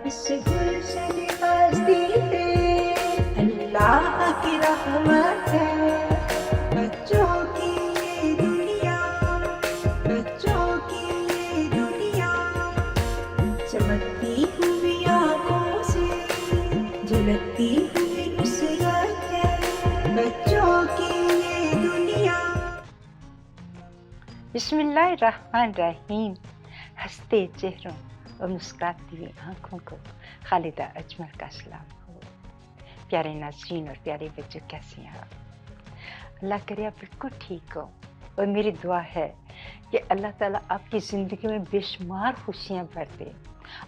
इस गुलशन बस्ती पे अल्लाह की रहमत है। बच्चों की ये दुनिया, बच्चों की ये दुनिया, चमकती हुई आँखों से झलकती हुई नुसरत है। बच्चों की ये दुनिया। बिस्मिल्लाहिर्रहमानिर्रहीम। हंसते चेहरों और मुस्कुराती हुई आँखों को खालिदा अजमल का सलाम हो। प्यारे नाज़रीन और प्यारे बच्चों, कैसे हैं आप? अल्लाह करे आप बिल्कुल ठीक हो। और मेरी दुआ है कि अल्लाह ताला आपकी ज़िंदगी में बेशुमार खुशियाँ भर दे,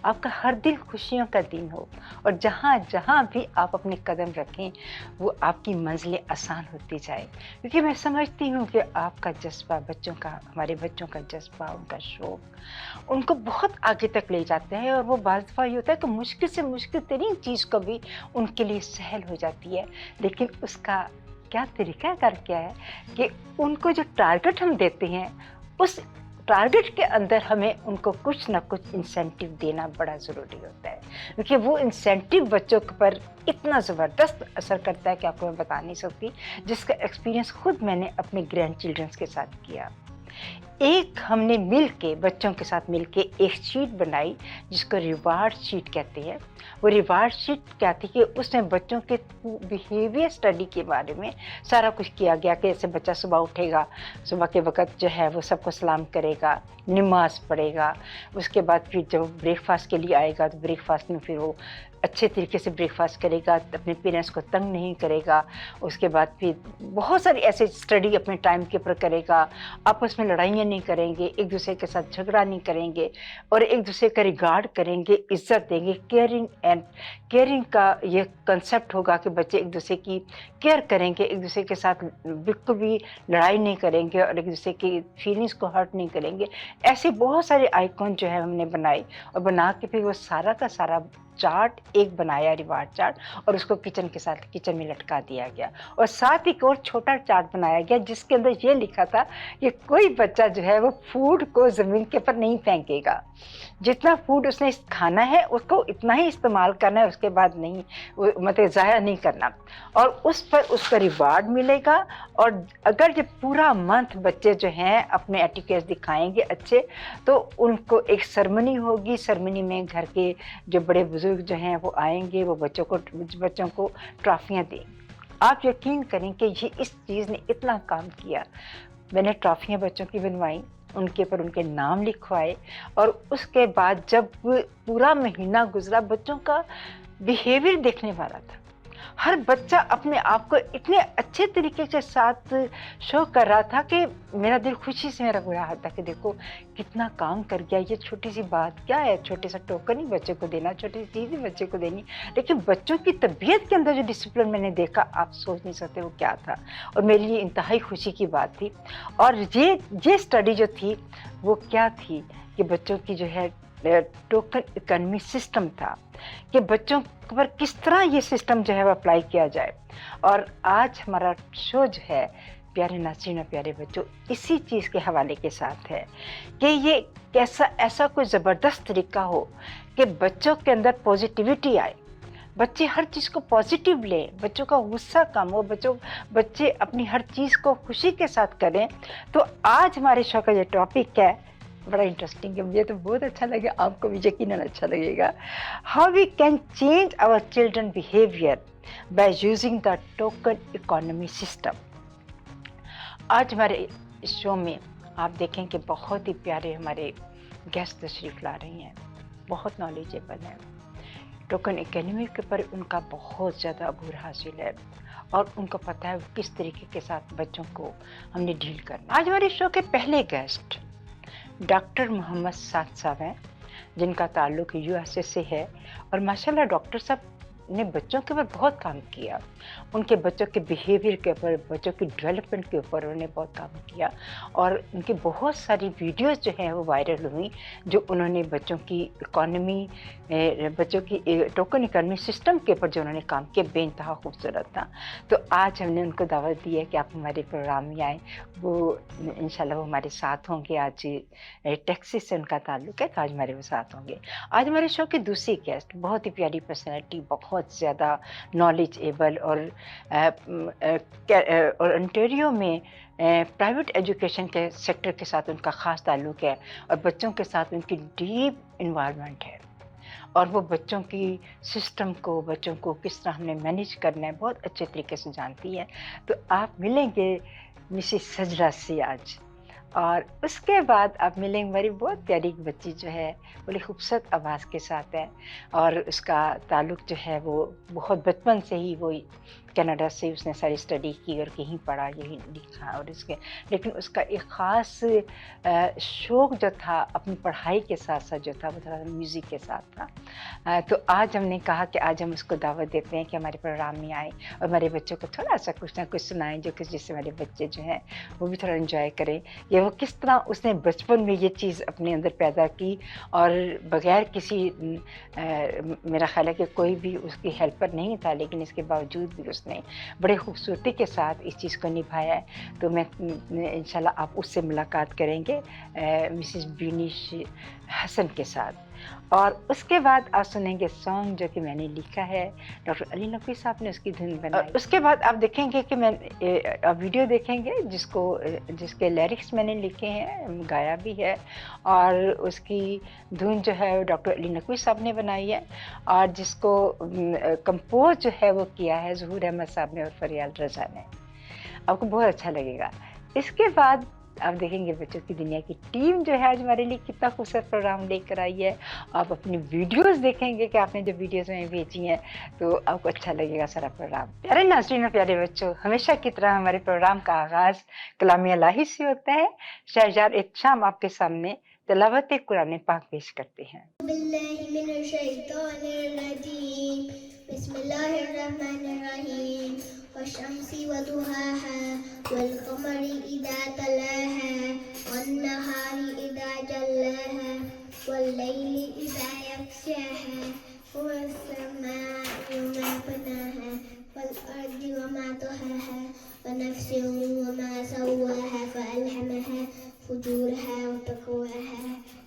आपका हर दिल खुशियों का दिन हो, और जहाँ जहाँ भी आप अपने कदम रखें वो आपकी मंजिलें आसान होती जाए। क्योंकि मैं समझती हूँ कि आपका जज्बा बच्चों का, हमारे बच्चों का जज्बा, उनका शौक़ उनको बहुत आगे तक ले जाते हैं। और वो बाज़ दफ़ा ये होता है कि मुश्किल से मुश्किल तरीन चीज़ को भी उनके लिए सहल हो जाती है। लेकिन उसका क्या तरीक़ाकार क्या है कि उनको जो टारगेट हम देते हैं, उस टारगेट के अंदर हमें उनको कुछ ना कुछ इंसेंटिव देना बड़ा ज़रूरी होता है। क्योंकि वो इंसेंटिव बच्चों पर इतना ज़बरदस्त असर करता है कि आपको मैं बता नहीं सकती, जिसका एक्सपीरियंस खुद मैंने अपने ग्रैंड चिल्ड्रंस के साथ किया। एक हमने मिल के बच्चों के साथ मिल के एक शीट बनाई जिसको रिवार्ड शीट कहते हैं। वो रिवार्ड शीट क्या थी कि उसमें बच्चों के बिहेवियर स्टडी के बारे में सारा कुछ किया गया कि जैसे बच्चा सुबह उठेगा, सुबह के वक़्त जो है वो सबको सलाम करेगा, नमाज़ पढ़ेगा, उसके बाद फिर जब ब्रेकफास्ट के लिए आएगा तो ब्रेकफास्ट में फिर वो अच्छे तरीके से ब्रेकफास्ट करेगा, अपने पेरेंट्स को तंग नहीं करेगा। उसके बाद फिर बहुत सारी ऐसे स्टडी अपने टाइम के ऊपर करेगा, आपस में लड़ाइयाँ नहीं करेंगे, एक दूसरे के साथ झगड़ा नहीं करेंगे, और एक दूसरे का रिगार्ड करेंगे, इज्जत देंगे। केयरिंग का ये कंसेप्ट होगा कि बच्चे एक दूसरे की केयर करेंगे, एक दूसरे के साथ बिल्कुल भी लड़ाई नहीं करेंगे और एक दूसरे की फीलिंग्स को हर्ट नहीं करेंगे। ऐसे बहुत सारे आइकॉन जो है हमने बनाए, और बना के फिर वो सारा का सारा चार्ट एक बनाया, रिवार्ड चार्ट, और उसको किचन में लटका दिया गया। और साथ ही एक और छोटा चार्ट बनाया गया जिसके अंदर ये लिखा था कि कोई बच्चा जो है वो फूड को ज़मीन के ऊपर नहीं फेंकेगा। जितना फूड उसने खाना है उसको इतना ही इस्तेमाल करना है, उसके बाद नहीं, मतलब ज़ाया नहीं करना। और उस पर उसका रिवार्ड मिलेगा। और अगर ये पूरा मंथ बच्चे जो हैं अपने एटिकेट्स दिखाएंगे अच्छे, तो उनको एक सेरेमनी होगी। सेरेमनी में घर के जो बड़े बुजुर्ग जो हैं वो आएंगे, वो बच्चों को ट्रॉफियाँ देंगे। आप यकीन करें कि ये इस चीज़ ने इतना काम किया। मैंने ट्रॉफियाँ बच्चों की बनवाई, उनके ऊपर उनके नाम लिखवाए, और उसके बाद जब पूरा महीना गुजरा, बच्चों का बिहेवियर देखने वाला था। हर बच्चा अपने आप को इतने अच्छे तरीके के साथ शो कर रहा था कि मेरा दिल खुशी से मेरा बुरा हाल था कि देखो कितना काम कर गया। ये छोटी सी बात क्या है, छोटे सा टोकन ही बच्चे को देना, छोटी सी चीज़ ही बच्चे को देनी, लेकिन बच्चों की तबीयत के अंदर जो डिसिप्लिन मैंने देखा, आप सोच नहीं सकते वो क्या था। और मेरे लिए इंतहाई खुशी की बात थी। और ये स्टडी जो थी वो क्या थी कि बच्चों की जो है टोकन इकोनॉमी सिस्टम था, कि बच्चों पर किस तरह ये सिस्टम जो है वो अप्लाई किया जाए। और आज हमारा शो जो है प्यारे नाज़रीन और प्यारे बच्चों, इसी चीज़ के हवाले के साथ है कि ये कैसा ऐसा कोई ज़बरदस्त तरीका हो कि बच्चों के अंदर पॉजिटिविटी आए, बच्चे हर चीज़ को पॉजिटिव लें, बच्चों का गुस्सा कम हो, बच्चे अपनी हर चीज़ को खुशी के साथ करें। तो आज हमारे शो का ये टॉपिक है, बड़ा इंटरेस्टिंग है, मुझे तो बहुत अच्छा लगा, आपको भी यकीनन अच्छा लगेगा। How we can change our children behaviour by using the token economy system. आज हमारे इस शो में आप देखें कि बहुत ही प्यारे हमारे गेस्ट तशरीफ़ ला रही हैं, बहुत नॉलेजेबल हैं। टोकन इकोनॉमी के ऊपर उनका बहुत ज़्यादा अबूर हासिल है, और उनको पता है किस तरीके के साथ बच्चों को हमने डील करना। आज हमारे शो के पहले गेस्ट डॉक्टर मोहम्मद साद साहब हैं, जिनका ताल्लुक़ यूएसए से है। और माशाल्लाह डॉक्टर साहब ने बच्चों के ऊपर बहुत काम किया, उनके बच्चों के बिहेवियर के ऊपर, बच्चों की डेवलपमेंट के ऊपर उन्होंने बहुत काम किया और उनकी बहुत सारी वीडियोस जो हैं वो वायरल हुई, जो उन्होंने बच्चों की इकॉनमी, बच्चों की टोकन इकॉनमी सिस्टम के ऊपर जो उन्होंने काम किया, बेइंतहा खूबसूरत था। तो आज हमने उनको दावत दी है कि आप हमारे प्रोग्राम में आएँ। वो इंशाल्लाह वो हमारे साथ होंगे। आज टेक्सास से उनका ताल्लुक़ है, तो आज हमारे वो साथ होंगे। आज हमारे शो की दूसरी गेस्ट बहुत ही प्यारी पर्सनैलिटी, बहुत ज़्यादा नॉलेजेबल और ओंटारियो में प्राइवेट एजुकेशन के सेक्टर के साथ उनका ख़ास ताल्लुक़ है और बच्चों के साथ उनकी डीप इन्वॉल्वमेंट है और वो बच्चों की सिस्टम को, बच्चों को किस तरह हमने मैनेज करना है, बहुत अच्छे तरीके से जानती है। तो आप मिलेंगे मिसेस सजरा से आज, और उसके बाद आप मिलेंगे हमारी बहुत प्यारी एक बच्ची जो है, बड़ी खूबसूरत आवाज़ के साथ है और उसका ताल्लुक़ जो है वो बहुत बचपन से ही वो कनाडा से उसने सारी स्टडी की और यहीं पढ़ा, यहीं लिखा और इसके, लेकिन उसका एक ख़ास शौक़ जो था अपनी पढ़ाई के साथ साथ जो था वो थोड़ा म्यूज़िक के साथ था। तो आज हमने कहा कि आज हम उसको दावत देते हैं कि हमारे प्रोग्राम में आए और हमारे बच्चों को थोड़ा सा कुछ ना कुछ सुनाएं, जो कि जिससे हमारे बच्चे जो हैं वो भी थोड़ा एंजॉय करें, या वो किस तरह उसने बचपन में ये चीज़ अपने अंदर पैदा की और बग़ैर किसी मेरा ख़्याल है कि कोई भी उसकी हेल्पर नहीं था, लेकिन इसके बावजूद भी उसने बड़े खूबसूरती के साथ इस चीज़ को निभाया है। तो मैं इंशाल्लाह आप उससे मुलाकात करेंगे मिसेस बीनिश हसन के साथ, और उसके बाद आप सुनेंगे सॉन्ग जो कि मैंने लिखा है, डॉक्टर अली नकवी साहब ने उसकी धुन बनाई। उसके बाद आप देखेंगे कि मैं वीडियो देखेंगे जिसके लिरिक्स मैंने लिखे हैं, गाया भी है, और उसकी धुन जो है डॉक्टर अली नकवी साहब ने बनाई है, और जिसको कंपोज जो है वो किया है ज़हूर अहमद साहब ने और फरियाल रज़ा ने। आपको बहुत अच्छा लगेगा। इसके बाद आप देखेंगे बच्चों की दुनिया की टीम जो है आज हमारे लिए कितना खूबसूरत प्रोग्राम लेकर आई है। आप अपनी वीडियोस देखेंगे कि आपने जो वीडियोस में भेजी हैं, तो आपको अच्छा लगेगा सारा प्रोग्राम। प्यारे नाज़रीन और प्यारे बच्चों, हमेशा की तरह हमारे प्रोग्राम का आगाज़ कलामी इलाही से होता है। शहरयार इत्शाम आपके सामने तिलावत कुरान पाक पेश करते हैं। बिस्मिल्लाहिर्रहमानिर्रहीम वश्शम्सी वदुहाहा वल्क़मरि इज़ा तलाहा वन्नहारि इज़ा जल्लाहा वल्लैलि इज़ा यग़शाहा वस्समाइ वमा बनाहा वल्अर्दि वमा तहाहा वनफ्सिन वमा सव्वाहा फ़अल्हमहा फुजूरहा वतक़वाहा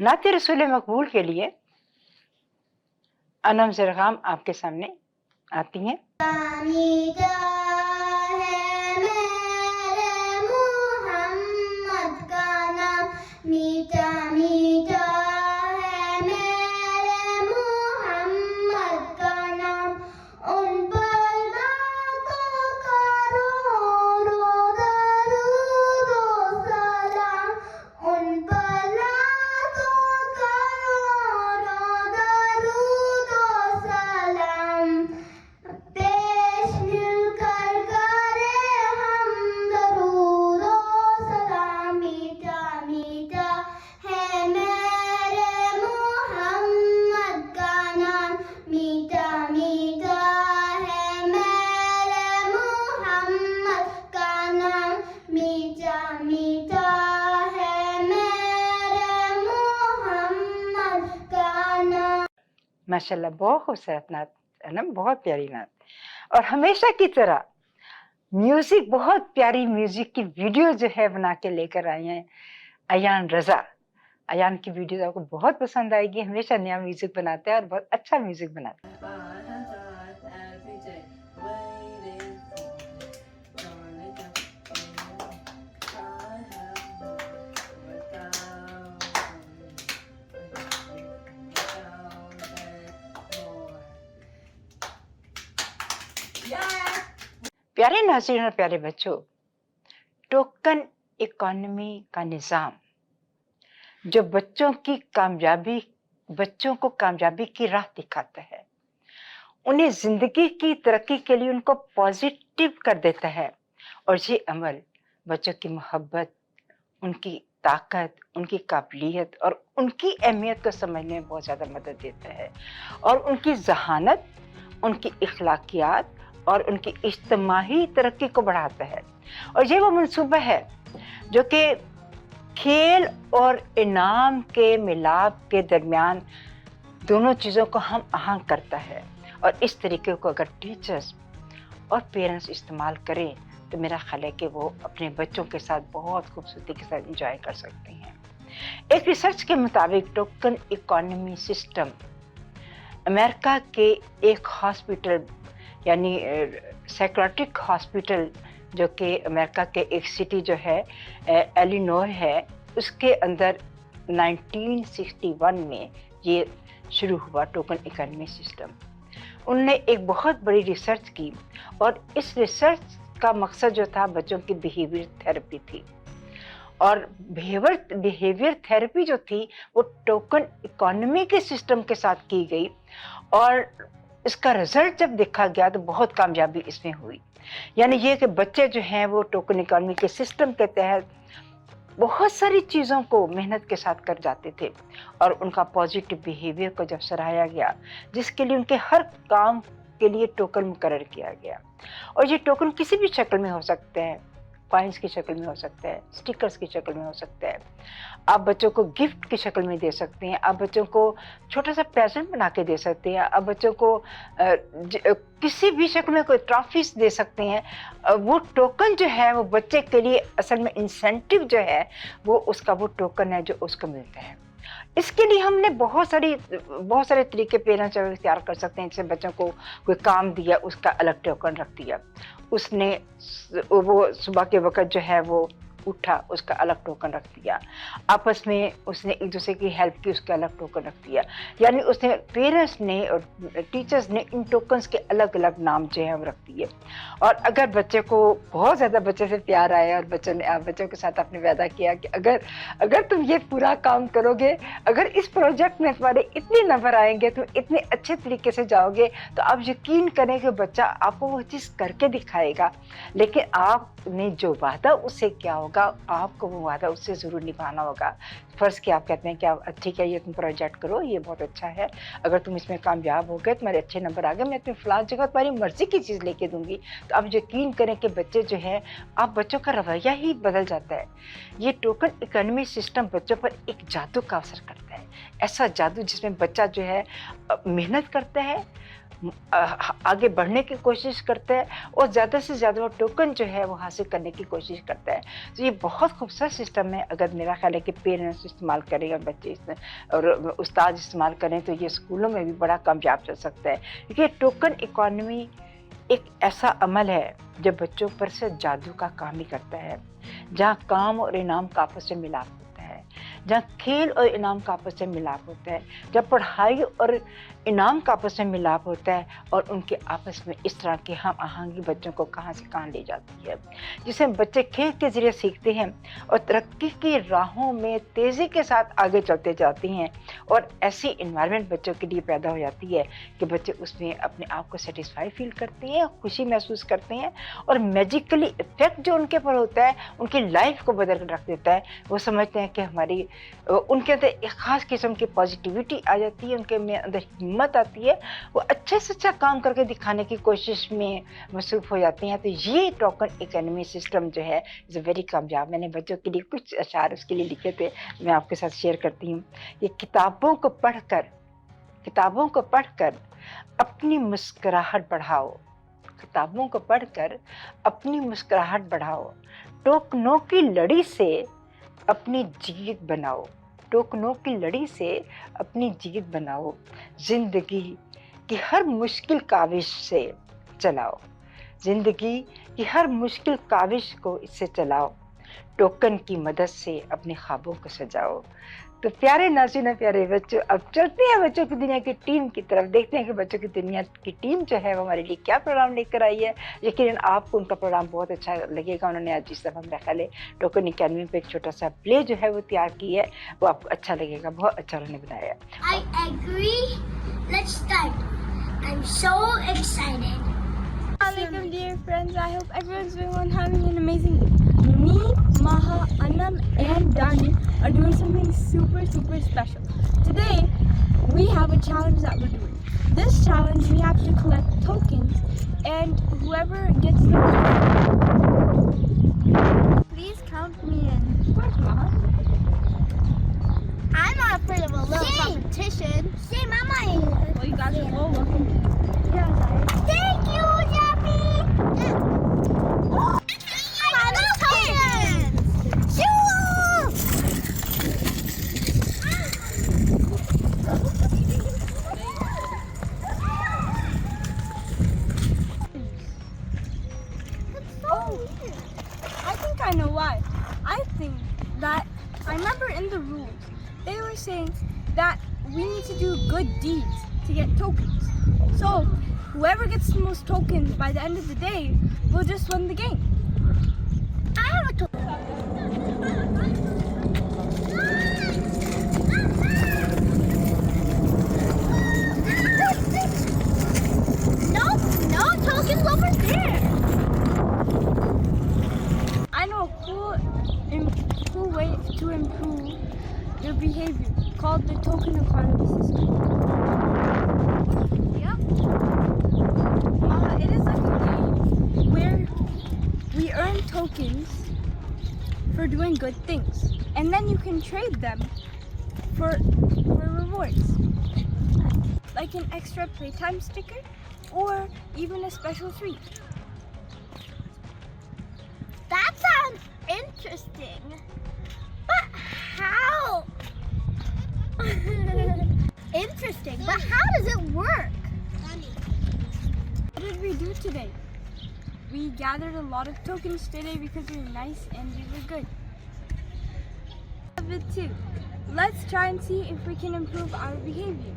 नाते रसूल मकबूल के लिए अनम ज़रग़ाम आपके सामने आती हैं। मीठा मीठा है मेरे मोहम्मद का नाम, उन पर लाखों करोड़ों दरूद व सलाम, उन पर लाखों करोड़ों दरूद व सलाम, पेश मिलकर करे हम दरूद व सलाम। मीठा मीठा है मेरे मोहम्मद का नाम, मीठा मीठा है मेरे मोहम्मद का नाम, मीठा मीठा है मेरे मोहम्मद का नाम। माशाल्लाह, बहुत खूबसूरत नात है ना, बहुत प्यारी नात। और हमेशा की तरह म्यूजिक, बहुत प्यारी म्यूजिक की वीडियो जो है बना के लेकर आई हैं अयान रज़ा। अयान की वीडियो आपको बहुत पसंद आएगी। हमेशा नया म्यूजिक बनाते हैं और बहुत अच्छा म्यूजिक बनाते हैं। प्यारे नाज़रीन और प्यारे बच्चों, टोकन इकोनॉमी का निज़ाम जो बच्चों को कामयाबी की राह दिखाता है, उन्हें ज़िंदगी की तरक्की के लिए उनको पॉज़िटिव कर देता है और ये अमल बच्चों की मोहब्बत, उनकी ताकत, उनकी काबिलियत और उनकी अहमियत को समझने में बहुत ज़्यादा मदद देता है और उनकी ज़हानत, उनकी इखलाकियात और उनकी इज्तिमाही तरक्की को बढ़ाता है। और ये वो मंसूबा है जो कि खेल और इनाम के मिलाप के दरमियान दोनों चीज़ों को हम आहंग करता है और इस तरीके को अगर टीचर्स और पेरेंट्स इस्तेमाल करें तो मेरा ख्याल है कि वो अपने बच्चों के साथ बहुत खूबसूरती के साथ एंजॉय कर सकते हैं। एक रिसर्च के मुताबिक टोकन इकोनॉमी सिस्टम अमेरिका के एक हॉस्पिटल यानी साइकियाट्रिक हॉस्पिटल जो कि अमेरिका के एक सिटी जो है इलिनॉय है, उसके अंदर 1961 में ये शुरू हुआ टोकन इकोनॉमी सिस्टम। उन्होंने एक बहुत बड़ी रिसर्च की और इस रिसर्च का मकसद जो था बच्चों की बिहेवियर थेरेपी थी और बिहेवियर थेरेपी जो थी वो टोकन इकोनॉमी के सिस्टम के साथ की गई और इसका रिजल्ट जब देखा गया तो बहुत कामयाबी इसमें हुई। यानी ये कि बच्चे जो हैं वो टोकन इकोनॉमी के सिस्टम के तहत बहुत सारी चीज़ों को मेहनत के साथ कर जाते थे और उनका पॉजिटिव बिहेवियर को जब सराहा गया, जिसके लिए उनके हर काम के लिए टोकन मुकर्रर किया गया और ये टोकन किसी भी शक्ल में हो सकते हैं, कॉइन्स की शक्ल में हो सकता है, स्टिकर्स की शक्ल में हो सकता है, आप बच्चों को गिफ्ट की शक्ल में दे सकते हैं, आप बच्चों को छोटा सा प्रेजेंट बना के दे सकते हैं, आप बच्चों को किसी भी शक्ल में कोई ट्रॉफीज दे सकते हैं। वो टोकन जो है वो बच्चे के लिए असल में इंसेंटिव जो है वो उसका वो टोकन है जो उसको मिलता है। इसके लिए हमने बहुत सारे तरीके पेरेंट्स इख्तियार कर सकते हैं। जैसे बच्चों को कोई काम दिया, उसका अलग टोकन रख दिया, उसने वो सुबह के वक्त जो है वो उठा, उसका अलग टोकन रख दिया, आपस में उसने एक दूसरे की हेल्प की, उसका अलग टोकन रख दिया। यानी उसने पेरेंट्स ने और टीचर्स ने इन टोकन्स के अलग अलग नाम जो है वो रख दिए। और अगर बच्चे को बहुत ज़्यादा बच्चे से प्यार आया और बच्चों के साथ आपने वादा किया कि अगर तुम ये पूरा काम करोगे, अगर इस प्रोजेक्ट में तुम्हारे इतने नंबर आएंगे, तुम इतने अच्छे तरीके से जाओगे, तो आप यकीन करें कि बच्चा आपको वो चीज़ करके दिखाएगा। लेकिन आपने जो वादा उससे किया होगा, आपको वो वादा उससे ज़रूर निभाना होगा। फ़र्ज़ कि आप कहते हैं कि ठीक है, ये तुम प्रोजेक्ट करो, ये बहुत अच्छा है, अगर तुम इसमें कामयाब हो गए, तुम्हारे अच्छे नंबर आ गए, मैं तुम्हें फ़लाँ जगह तुम्हारी मर्ज़ी की चीज़ लेके दूँगी। तो आप यकीन करें कि बच्चे जो हैं, आप बच्चों का रवैया ही बदल जाता है। ये टोकन इकोनॉमी सिस्टम बच्चों पर एक जादू का असर करता है, ऐसा जादू जिसमें बच्चा जो है मेहनत करता है, आगे बढ़ने की कोशिश करता है और ज़्यादा से ज़्यादा वो टोकन जो है वो हासिल करने की कोशिश करता है। तो ये बहुत खूबसूरत सिस्टम है। अगर मेरा ख्याल है कि पेरेंट्स इस्तेमाल करें और बच्चे और उस्ताद इस्तेमाल करें तो ये स्कूलों में भी बड़ा कामयाब चल सकता है, क्योंकि टोकन इकोनॉमी एक ऐसा अमल है जो बच्चों पर से जादू का काम ही करता है, जहाँ काम और इनाम का आपस में मिलाप होता है, जहाँ खेल और इनाम का आपस में मिलाप होता है, जहाँ पढ़ाई और इनाम का आपस में मिलाप होता है और उनके आपस में इस तरह की हम आहंगी बच्चों को कहाँ से कहाँ ले जाती है, जिसे बच्चे खेल के ज़रिए सीखते हैं और तरक्की की राहों में तेज़ी के साथ आगे चलते जाते हैं। और ऐसी इन्वायरमेंट बच्चों के लिए पैदा हो जाती है कि बच्चे उसमें अपने आप को सेटिस्फाई फील करते हैं, खुशी महसूस करते हैं और मैजिकली इफेक्ट जो उनके पर होता है उनकी लाइफ को बदल कर रख देता है। वो समझते हैं कि उनके अंदर एक ख़ास किस्म की पॉजिटिविटी आ जाती है, उनके में अंदर हिम्मत आती है, वो अच्छे से अच्छा काम करके दिखाने की कोशिश में मसरूफ़ हो जाती हैं। तो ये टोकन इकोनॉमी सिस्टम जो है इज़ वेरी कामयाब। मैंने बच्चों के लिए कुछ अशार उसके लिए लिखे थे, मैं आपके साथ शेयर करती हूँ। ये किताबों को पढ़कर अपनी मुस्कुराहट बढ़ाओ, किताबों को पढ़कर अपनी मुस्कुराहट बढ़ाओ, टोकनों की लड़ी से अपनी जीत बनाओ, टोकनों की लड़ी से अपनी जीत बनाओ, जिंदगी की हर मुश्किल काविश से चलाओ, जिंदगी की हर मुश्किल काविश को इससे चलाओ, टोकन की मदद से अपने ख्वाबों को सजाओ, तो प्यारे नाज़रीन और प्यारे बच्चों, अब चलते हैं बच्चों की दुनिया की टीम की तरफ, देखते हैं कि बच्चों की दुनिया की टीम जो है वो हमारे लिए क्या प्रोग्राम लेकर आई है। यकीनन आपको उनका प्रोग्राम बहुत अच्छा लगेगा। उन्होंने आज जिस दफ़ा मेरा ख्याल है टोकन अकेडमी पे एक छोटा सा प्ले जो है वो तैयार की है, वो आपको अच्छा लगेगा, बहुत अच्छा उन्होंने बनाया है। I agree. Let's start. I'm so excited. Assalamualaikum dear friends, I hope everyone's doing well and having an amazing day. Me, Maha, Anam and Dani are doing something super special. Today, we have a challenge that we're doing. This challenge, we have to collect tokens and whoever gets the please count me in. Of course, Maha. I'm not afraid of a little competition. Same, I'm not. Well, you guys are all welcome. Thank you, Jeffy. Final tokens. I think I know why. I think that I remember in the rules they were saying that we need to do good deeds to get tokens. So whoever gets the most tokens by the end of the day will just win the game. I have a token. No tokens over there. I know a cool way to improve your behavior called the token economy system. Yep. It is like a game where we earn tokens for doing good things, and then you can trade them for rewards, like an extra playtime sticker or even a special treat. That sounds interesting. But how? Interesting, but how does it work? What did we do today? We gathered a lot of tokens today because we were nice and we were good. Love it too. Let's try and see if we can improve our behavior.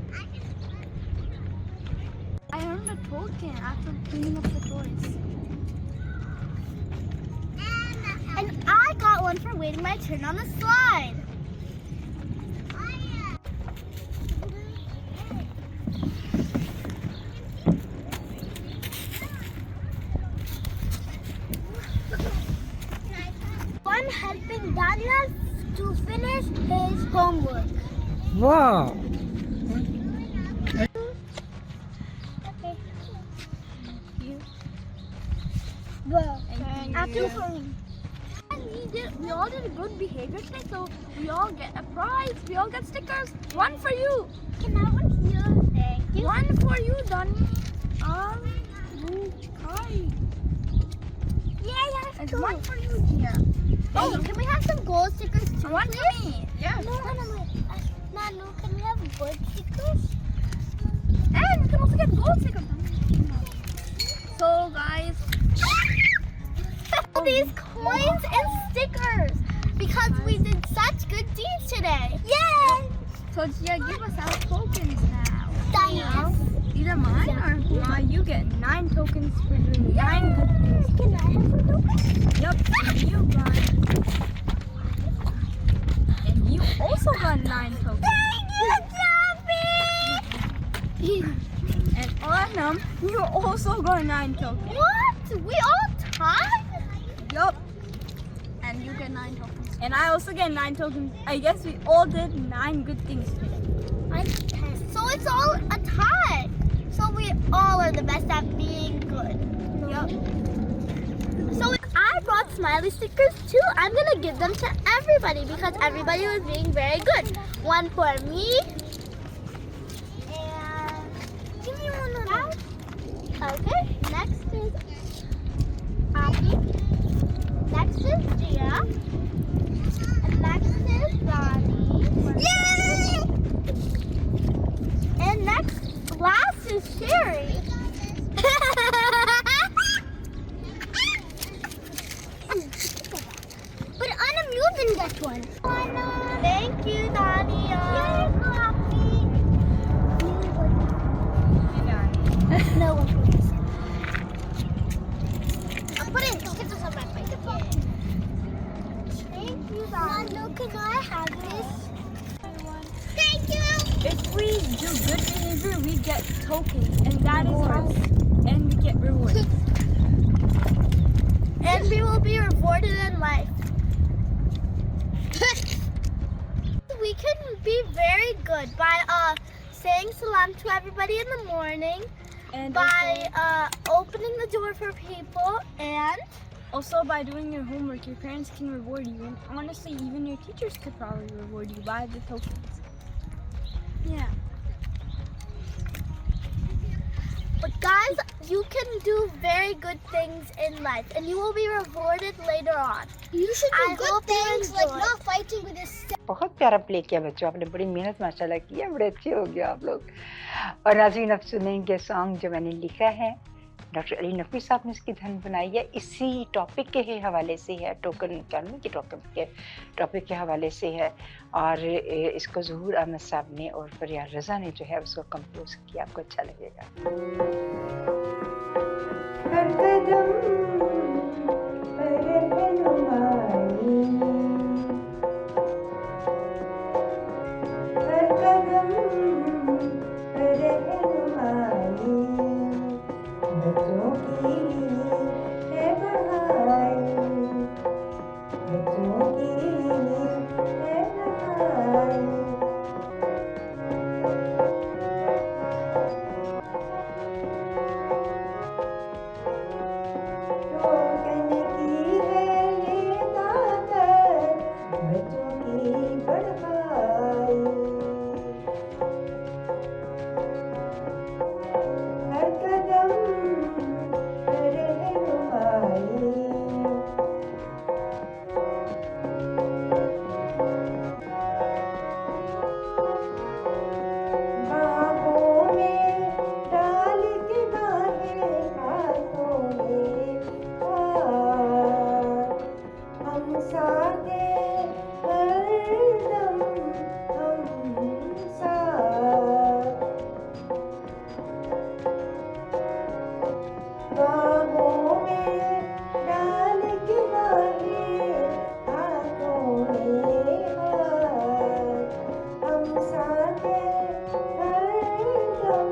I earned a token after cleaning up the toys. And I got one for waiting my turn on the slide. One helping Daniel to finish his homework. Wow! Okay. Well, after we all did a good behavior today, so we all get a prize. We all get stickers. One for you. Can I have one here? Thank you. One for you, Donnie. Hi. Yeah, And cool. one for you, Gia. Oh, can we have some gold stickers too? One for please? me. Yeah. No, Nanu, can we have gold stickers? And we can also get gold stickers. So, guys. All these coins and stickers because we did such good deeds today. Yay! So, Gia, give us our tokens now. Yes. Either mine or you get 9 tokens for doing 9 good things. Can I have some tokens? Yup, and you got. And you also got 9 tokens. Thank you, Javi! And Anam, you also got 9 tokens. What? We all tied? Yup. And you get 9 tokens. And I also get 9 tokens. I guess we all did 9 good things today. So it's all a tie. So we all are the best at being good. Yup. So I brought smiley stickers too. I'm gonna give them to everybody because everybody was being very good. One for me. And give me one of those. Okay. Next is Abby. Next is Gia. And next is Ronnie. Yay! And last is Sherry. But Anam, you didn't get one. Thank you, Donnie. put it in. Just get this on my plate. Thank you, Mom. Can I have this? Thank you. If we do good behavior, we get tokens, and that is how, and we get rewards. And we will be rewarded in life. We can be very good by saying salam to everybody in the morning, And by opening the door for people, and also by doing your homework, your parents can reward you, and honestly, even your teachers could probably reward you by the tokens. yeah. But guys, you can do very good things in life, and you will be rewarded later on. You should do good things, like not fighting with this. बहुत प्यारा play किया बच्चों, आपने बड़ी मेहनत माशाल्लाह की है, बड़े अच्छे हो गए आप लोग। और नाज़रीन, अब सुनेंगे सॉन्ग जो मैंने लिखा है, डॉक्टर अली नकवी साहब ने इसकी धन बनाई है, इसी टॉपिक के ही हवाले से है, टोकन इकॉनमी के टॉपिक के हवाले से है, और इसको ज़हूर अहमद साहब ने और फरियाद रज़ा ने जो है उसको कंपोज किया, आपको अच्छा लगेगा। हर कदम पर रहनुमाई, हर कदम पर रहनुमाई, बच्चों के लिए है पढ़ाई, बच्चों के लिए है पढ़ाई। टोकन की है ये ताकत, बच्चों की पढ़ाई। हर कदम पर रहनुमाई, बाहों में डाल के बाहें, हाथों में हाथ, हम साथ हैं हरदम, हम साथ। बाहों में डाल के बाहें, हाथों में हाथ, हम साथ हैं हरदम,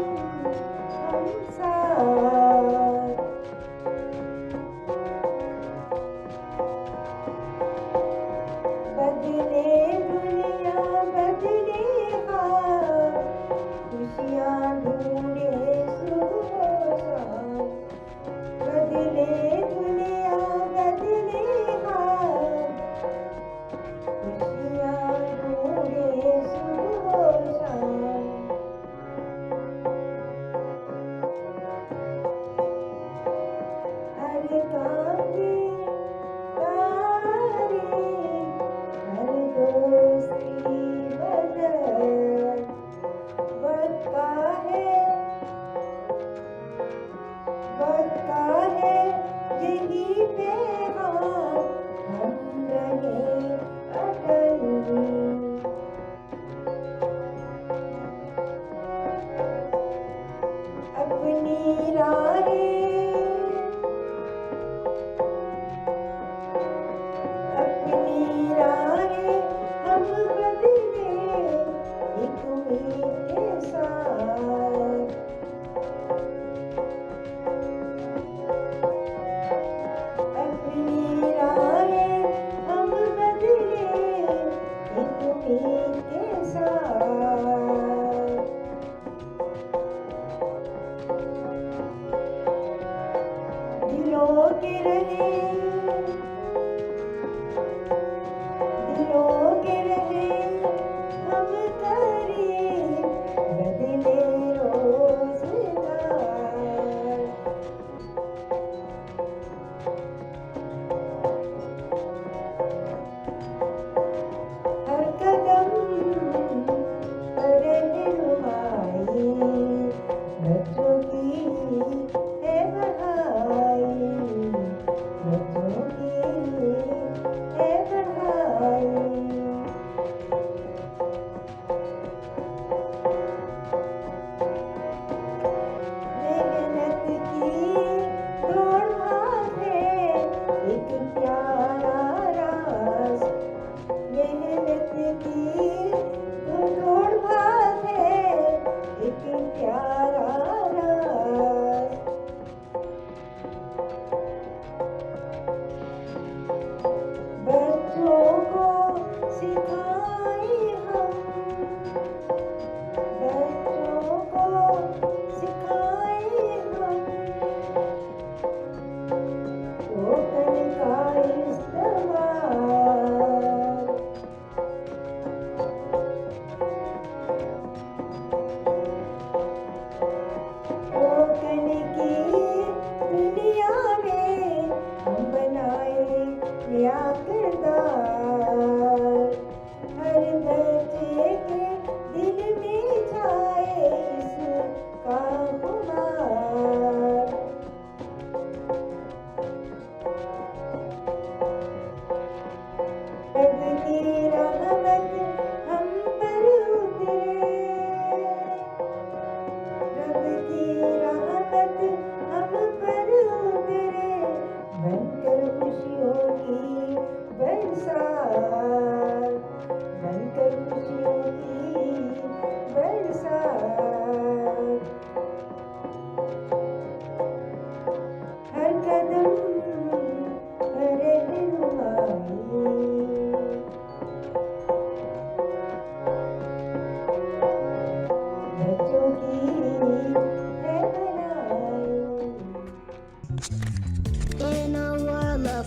हम साथ। बदले दुनिया बदले हाल, खुशियाँ ढूंढे सुबह शाम। बदले दुनिया बदले हाल, खुशियाँ ढूंढे सुबह शाम। हर काम की तारीफ, हर दोस्त की मदद, वक्त का है यही पैगाम, हम रहे अटल। अपनी राहें हम बदले, एक उम्मीद के साथ। अपनी राहें हम बदले, एक उम्मीद के साथ। दिलों के रहे हम करीब, बदले रोज़गार। हर कदम पर रहनुमाई, बच्चों की है पढ़ाई, बच्चों की है पढ़ाई।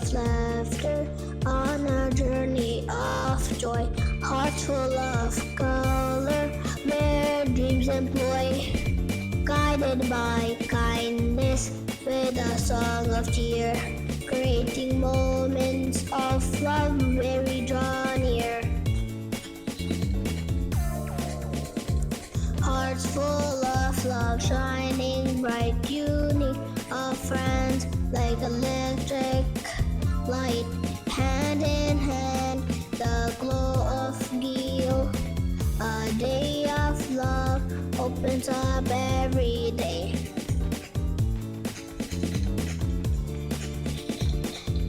of laughter on a journey of joy. Hearts full of color where dreams employ. Guided by kindness with a song of cheer. Creating moments of love where we draw near. Hearts full of love, shining bright, unique of friends like electric light. Hand in hand, the glow of Gil. A day of love opens up every day.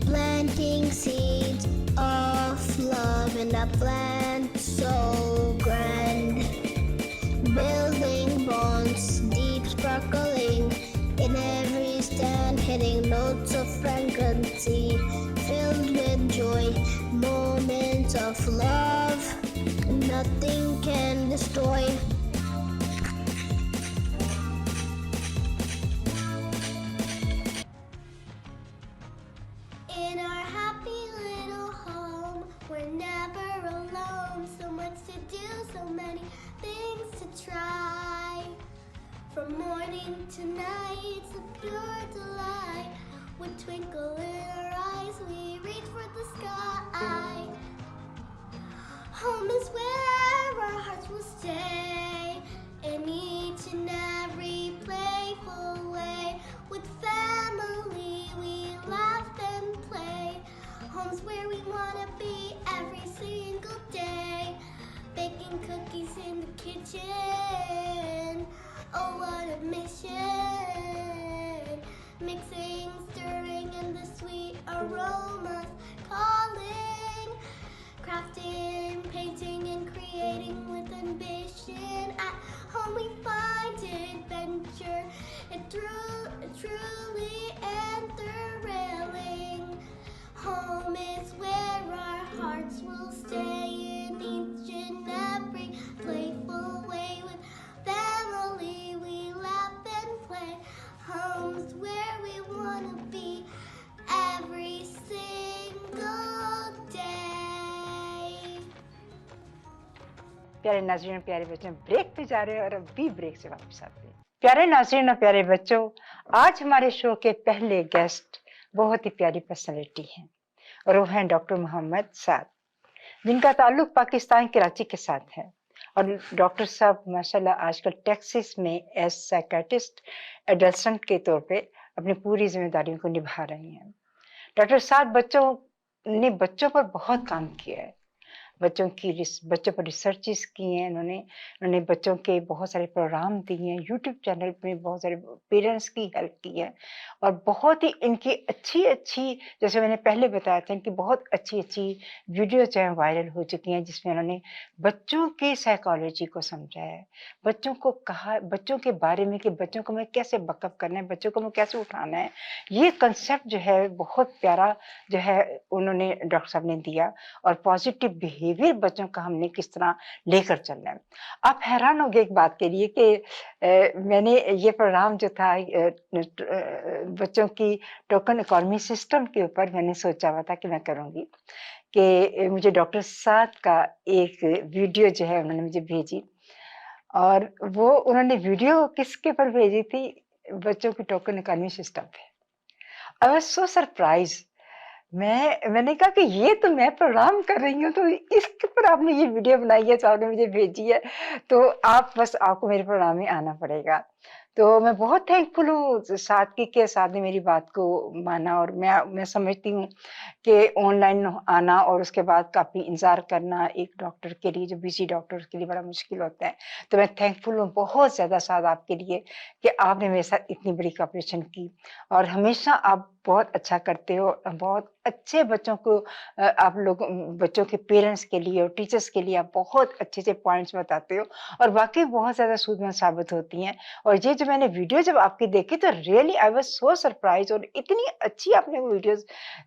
Planting seeds of love in a plant so grand. Building bonds, deep sparkling in every stand, hitting notes of frequency, filled with joy, moments of love, nothing can destroy. In our happy little home, we're never alone. So much to do, so many things to try. From morning to night, it's a pure delight. With twinkle in our eyes, we reach for the sky. Home is where our hearts will stay, in each and every playful way. With family, we laugh and play. Home's where we wanna be every single day. Baking cookies in the kitchen, oh what a mission. Mixing, stirring, and the sweet aromas calling. Crafting, painting, and creating with ambition. At home we find adventure, truly and thrilling. Home is where our hearts will stay, in each and every playful way. With family we laugh and play. Home's where we wanna be every single day. प्यारे नाज़रीन, प्यारे बच्चों, break पे जा रहे हैं और अब भी ब्रेक से वापस आते हैं। प्यारे नाज़रीन और प्यारे बच्चों, आज हमारे शो के पहले गेस्ट बहुत ही प्यारी पर्सनैलिटी हैं और वो हैं डॉक्टर मोहम्मद साद, जिनका ताल्लुक पाकिस्तान कराची के साथ है। और डॉक्टर साहब माशाल्लाह आजकल टेक्सास में एज साइकियाट्रिस्ट एडल्ट के तौर पे अपनी पूरी जिम्मेदारियों को निभा रही हैं। डॉक्टर साद बच्चों पर बहुत काम किया है, बच्चों पर रिसर्चेस की हैं उन्होंने बच्चों के बहुत सारे प्रोग्राम दिए हैं, यूट्यूब चैनल पे बहुत सारे पेरेंट्स की हेल्प की है और बहुत ही इनकी अच्छी जैसे मैंने पहले बताया था, इनकी बहुत अच्छी वीडियो जो है वायरल हो चुकी हैं, जिसमें उन्होंने बच्चों की साइकोलॉजी को समझाया है, बच्चों को कहा, बच्चों के बारे में कि बच्चों को मैं कैसे बकअप करना है, बच्चों को मैं कैसे उठाना है। ये कंसेप्ट जो है बहुत प्यारा जो है उन्होंने डॉक्टर साहब ने दिया और पॉजिटिव बिहेवियर बच्चों का हमने किस तरह लेकर चलना है। आप हैरान होंगे एक बात के लिए कि मैंने ये प्रोग्राम जो था बच्चों की टोकन इकोनॉमी सिस्टम के ऊपर मैंने सोचा हुआ था कि मैं करूँगी, कि मुझे डॉक्टर साद का एक वीडियो जो है उन्होंने मुझे भेजी और वो उन्होंने वीडियो किसके पर भेजी थी, बच्चों की टोकन इकोनॉमी सिस्टम पे। I was so surprise. मैंने कहा कि ये तो मैं प्रोग्राम कर रही हूँ, तो इसके ऊपर आपने ये वीडियो बनाई है, तो आपने मुझे भेजी है, तो आपको मेरे प्रोग्राम में आना पड़ेगा। तो मैं बहुत थैंकफुल हूँ सादकी के साथ ने मेरी बात को माना और मैं समझती हूँ कि ऑनलाइन आना और उसके बाद काफ़ी इंतज़ार करना एक डॉक्टर के लिए, जो बिजी डॉक्टर के लिए बड़ा मुश्किल होता है। तो मैं थैंकफुल हूँ बहुत ज़्यादा साद आपके लिए कि आपने मेरे साथ इतनी बड़ी कोऑपरेशन की और हमेशा आप बहुत अच्छा करते हो, बहुत अच्छे बच्चों को आप लोग बच्चों के पेरेंट्स के लिए और टीचर्स के लिए आप बहुत अच्छे पॉइंट्स बताते हो और वाकई बहुत ज़्यादा सूदमंद साबित होती हैं। और ये जो मैंने वीडियो जब आपकी देखी तो really I was so surprise, और इतनी अच्छी आपने वीडियोस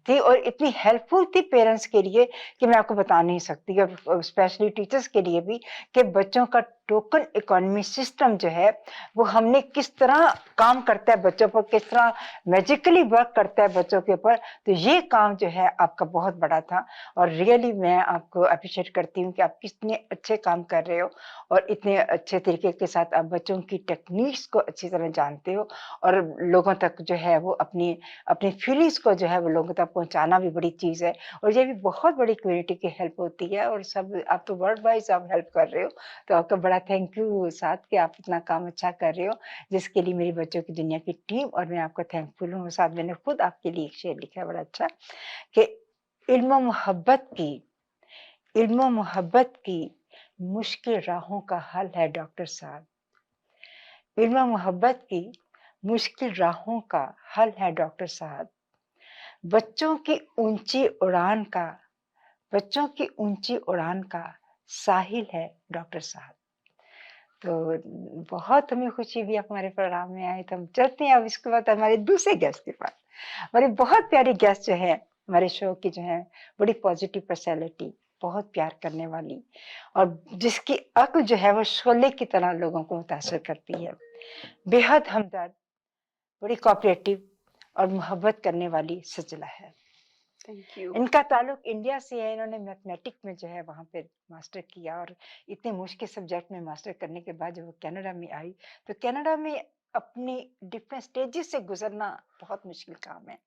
थी और इतनी हेल्पफुल थी पेरेंट्स के लिए कि मैं आपको बता नहीं सकती, और स्पेशली टीचर्स के लिए भी, कि बच्चों का टोकन इकोनॉमी सिस्टम जो है वो हमने किस तरह काम करता है बच्चों पर, किस तरह मैजिकली वर्क करता है बच्चों के ऊपर, तो ये काम जो है आपका बहुत बड़ा था। और रियली मैं आपको अप्रिशिएट करती हूँ कि आप कितने अच्छे काम कर रहे हो और इतने अच्छे तरीके के साथ आप बच्चों की टेक्निक्स को अच्छी तरह जानते हो और लोगों तक जो है वो अपनी अपनी फीलिंग्स को जो है वो लोगों तक पहुंचाना भी बड़ी चीज़ है। और ये भी बहुत बड़ी कम्युनिटी की हेल्प होती है और सब आप तो वर्ल्ड वाइज आप हेल्प कर रहे हो, तो आपका बड़ा थैंक यू साथ कि आप इतना काम अच्छा कर रहे हो जिसके लिए मेरी बच्चों की दुनिया की टीम और मैं आपको थैंकफुल हूँ। साथ मैंने खुद आपके लिए एक शेर लिखा है बड़ा अच्छा कि इल्म मोहब्बत की मुश्किल राहों का हल है डॉक्टर साहब, इल्म मोहब्बत की मुश्किल राहों का हल है डॉक्टर साहब, बच्चों की ऊंची उड़ान का बच्चों की ऊंची उड़ान का साहिल है डॉक्टर साहब। तो बहुत हमें खुशी भी आप हमारे प्रोग्राम में आए, तो हम चलते हैं अब इसके बाद हमारे दूसरे गेस्ट के पास। हमारे बहुत प्यारी गेस्ट जो है हमारे शो की जो है बड़ी पॉजिटिव पर्सनैलिटी, बहुत प्यार करने वाली और जिसकी अक्ल जो है वो शोले की तरह लोगों को मुतासर करती है, बेहद हमदर्द, बड़ी कोऑपरेटिव और मोहब्बत करने वाली सजला है। Thank you. इनका ताल्लुक इंडिया से है, इन्होंने मैथमेटिक्स में जो है वहाँ पे मास्टर किया और इतने मुश्किल सब्जेक्ट में मास्टर करने के बाद जब वो कनाडा में आई तो कनाडा में अपनी डिफरेंट स्टेजेस से गुजरना बहुत मुश्किल काम है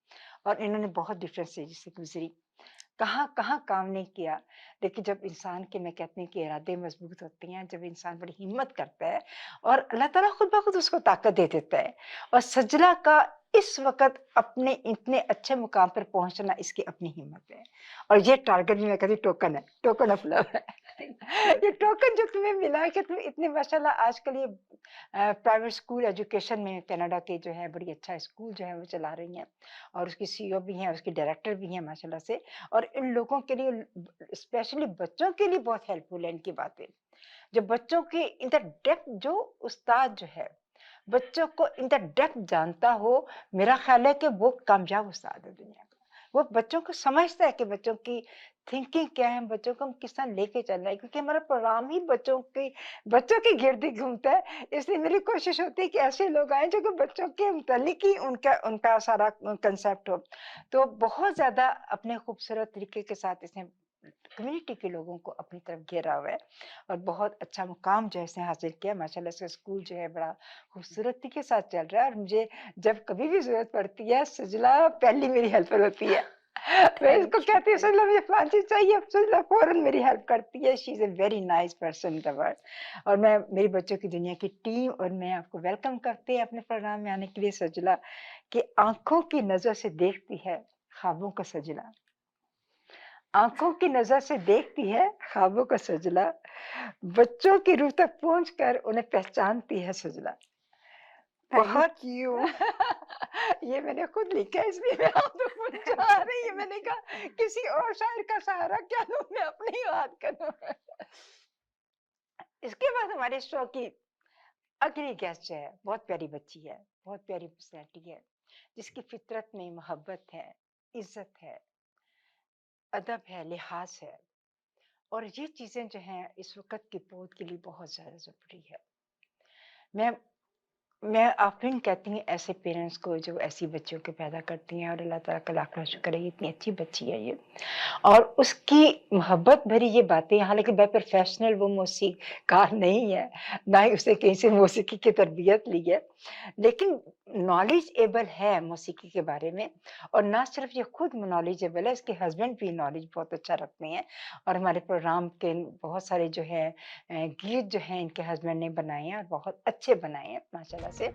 और इन्होंने बहुत डिफरेंट स्टेजेस से गुजरी, कहाँ कहाँ काम नहीं किया, लेकिन जब इंसान के मैं कहती हूँ कि इरादे मजबूत होते हैं, जब इंसान बड़ी हिम्मत करता है और अल्लाह ताला खुद ब खुद उसको ताकत दे देता है। और सजला का इस वक्त अपने इतने अच्छे मुकाम पर पहुंचना इसकी अपनी हिम्मत है और ये टारगेट भी मैं कहती टोकन है, टोकन ऑफ लव है। ये टोकन जो तुम्हें मिला है कि तुम इतने माशाल्लाह आजकल ये प्राइवेट स्कूल एजुकेशन में कनाडा के जो है बड़ी अच्छा स्कूल जो है वो चला रही हैं और उसकी सीईओ भी हैं, उसकी डायरेक्टर भी हैं माशाल्लाह से, और इन लोगों के लिए स्पेशली बच्चों के लिए बहुत हेल्पफुल है इनकी बातें। जो बच्चों की इन द डेप्थ, जो उस्ताद जो है बच्चों को इन द डेप्थ जानता हो, मेरा ख्याल है कि वो कामयाब उस्ताद है दुनिया का। वो बच्चों को समझता है कि बच्चों की थिंकिंग क्या है, बच्चों को हम किस तरह लेके चल रहे हैं, क्योंकि हमारा प्रोग्राम ही बच्चों के गिर्द ही घूमता है। इसलिए मेरी कोशिश होती है कि ऐसे लोग आए जो कि बच्चों के मुतालिक ही उनका उनका सारा कंसेप्ट हो। तो बहुत ज्यादा अपने खूबसूरत तरीके के साथ इसने कम्युनिटी के लोगों को अपनी तरफ घेरा हुआ है और बहुत अच्छा मुकाम जो है इसने हासिल किया माशाल्लाह से। स्कूल जो है बड़ा खूबसूरती के साथ चल रहा है और मुझे जब कभी भी जरूरत पड़ती है सजला पहली मेरी हेल्पर होती है। मैं इसको कहती हूँ सजला मुझे फलानी चीज चाहिए, सजला फौरन मेरी हेल्प करती है। She is a very nice person in the world. और मैं मेरी बच्चों की दुनिया की टीम और मैं आपको वेलकम करते हैं अपने प्रोग्राम में आने के लिए। सजला कि आंखों की नजर से देखती है ख्वाबों का सजला, आंखों की नजर से देखती है ख्वाबों का सजला, बच्चों की रूह तक पहुंचकर उन्हें पहचानती है सजला। बहुत यू। ये मैंने खुद लिखा है इसलिए मैं आपको चाह रही है। मैंने कहा किसी और शायर का सहारा क्या लूं, मैं अपनी बात करूं। इसके बाद हमारे शो की अगली गेस्ट है, बहुत प्यारी बच्ची है, बहुत प्यारी पर्सनैलिटी है, जिसकी फितरत में मोहब्बत है, इज्जत है, अदब है, लिहाज है और ये चीजें जो हैं इस वक्त की पौध के लिए बहुत ज्यादा जरूरी है। मैं आफरीन कहती हूँ ऐसे पेरेंट्स को जो ऐसी बच्चियों को पैदा करती हैं और अल्लाह ताला का लाख लाख शुक्र है इतनी अच्छी बच्ची है ये, और उसकी मोहब्बत भरी ये बातें। हालांकि बाय प्रोफेशनल वो मौसीकार नहीं है, ना ही उसे कहीं से मौसीकी की तरबियत ली है, लेकिन नॉलेजेबल है मौसीकी के बारे में। और ना सिर्फ ये खुद नॉलेजेबल है, इसके हस्बैंड भी नॉलेज बहुत अच्छा रखते हैं और हमारे प्रोग्राम के बहुत सारे जो है गीत जो हैं इनके हस्बैंड ने बनाए हैं और बहुत अच्छे बनाए हैं माशाल्लाह से।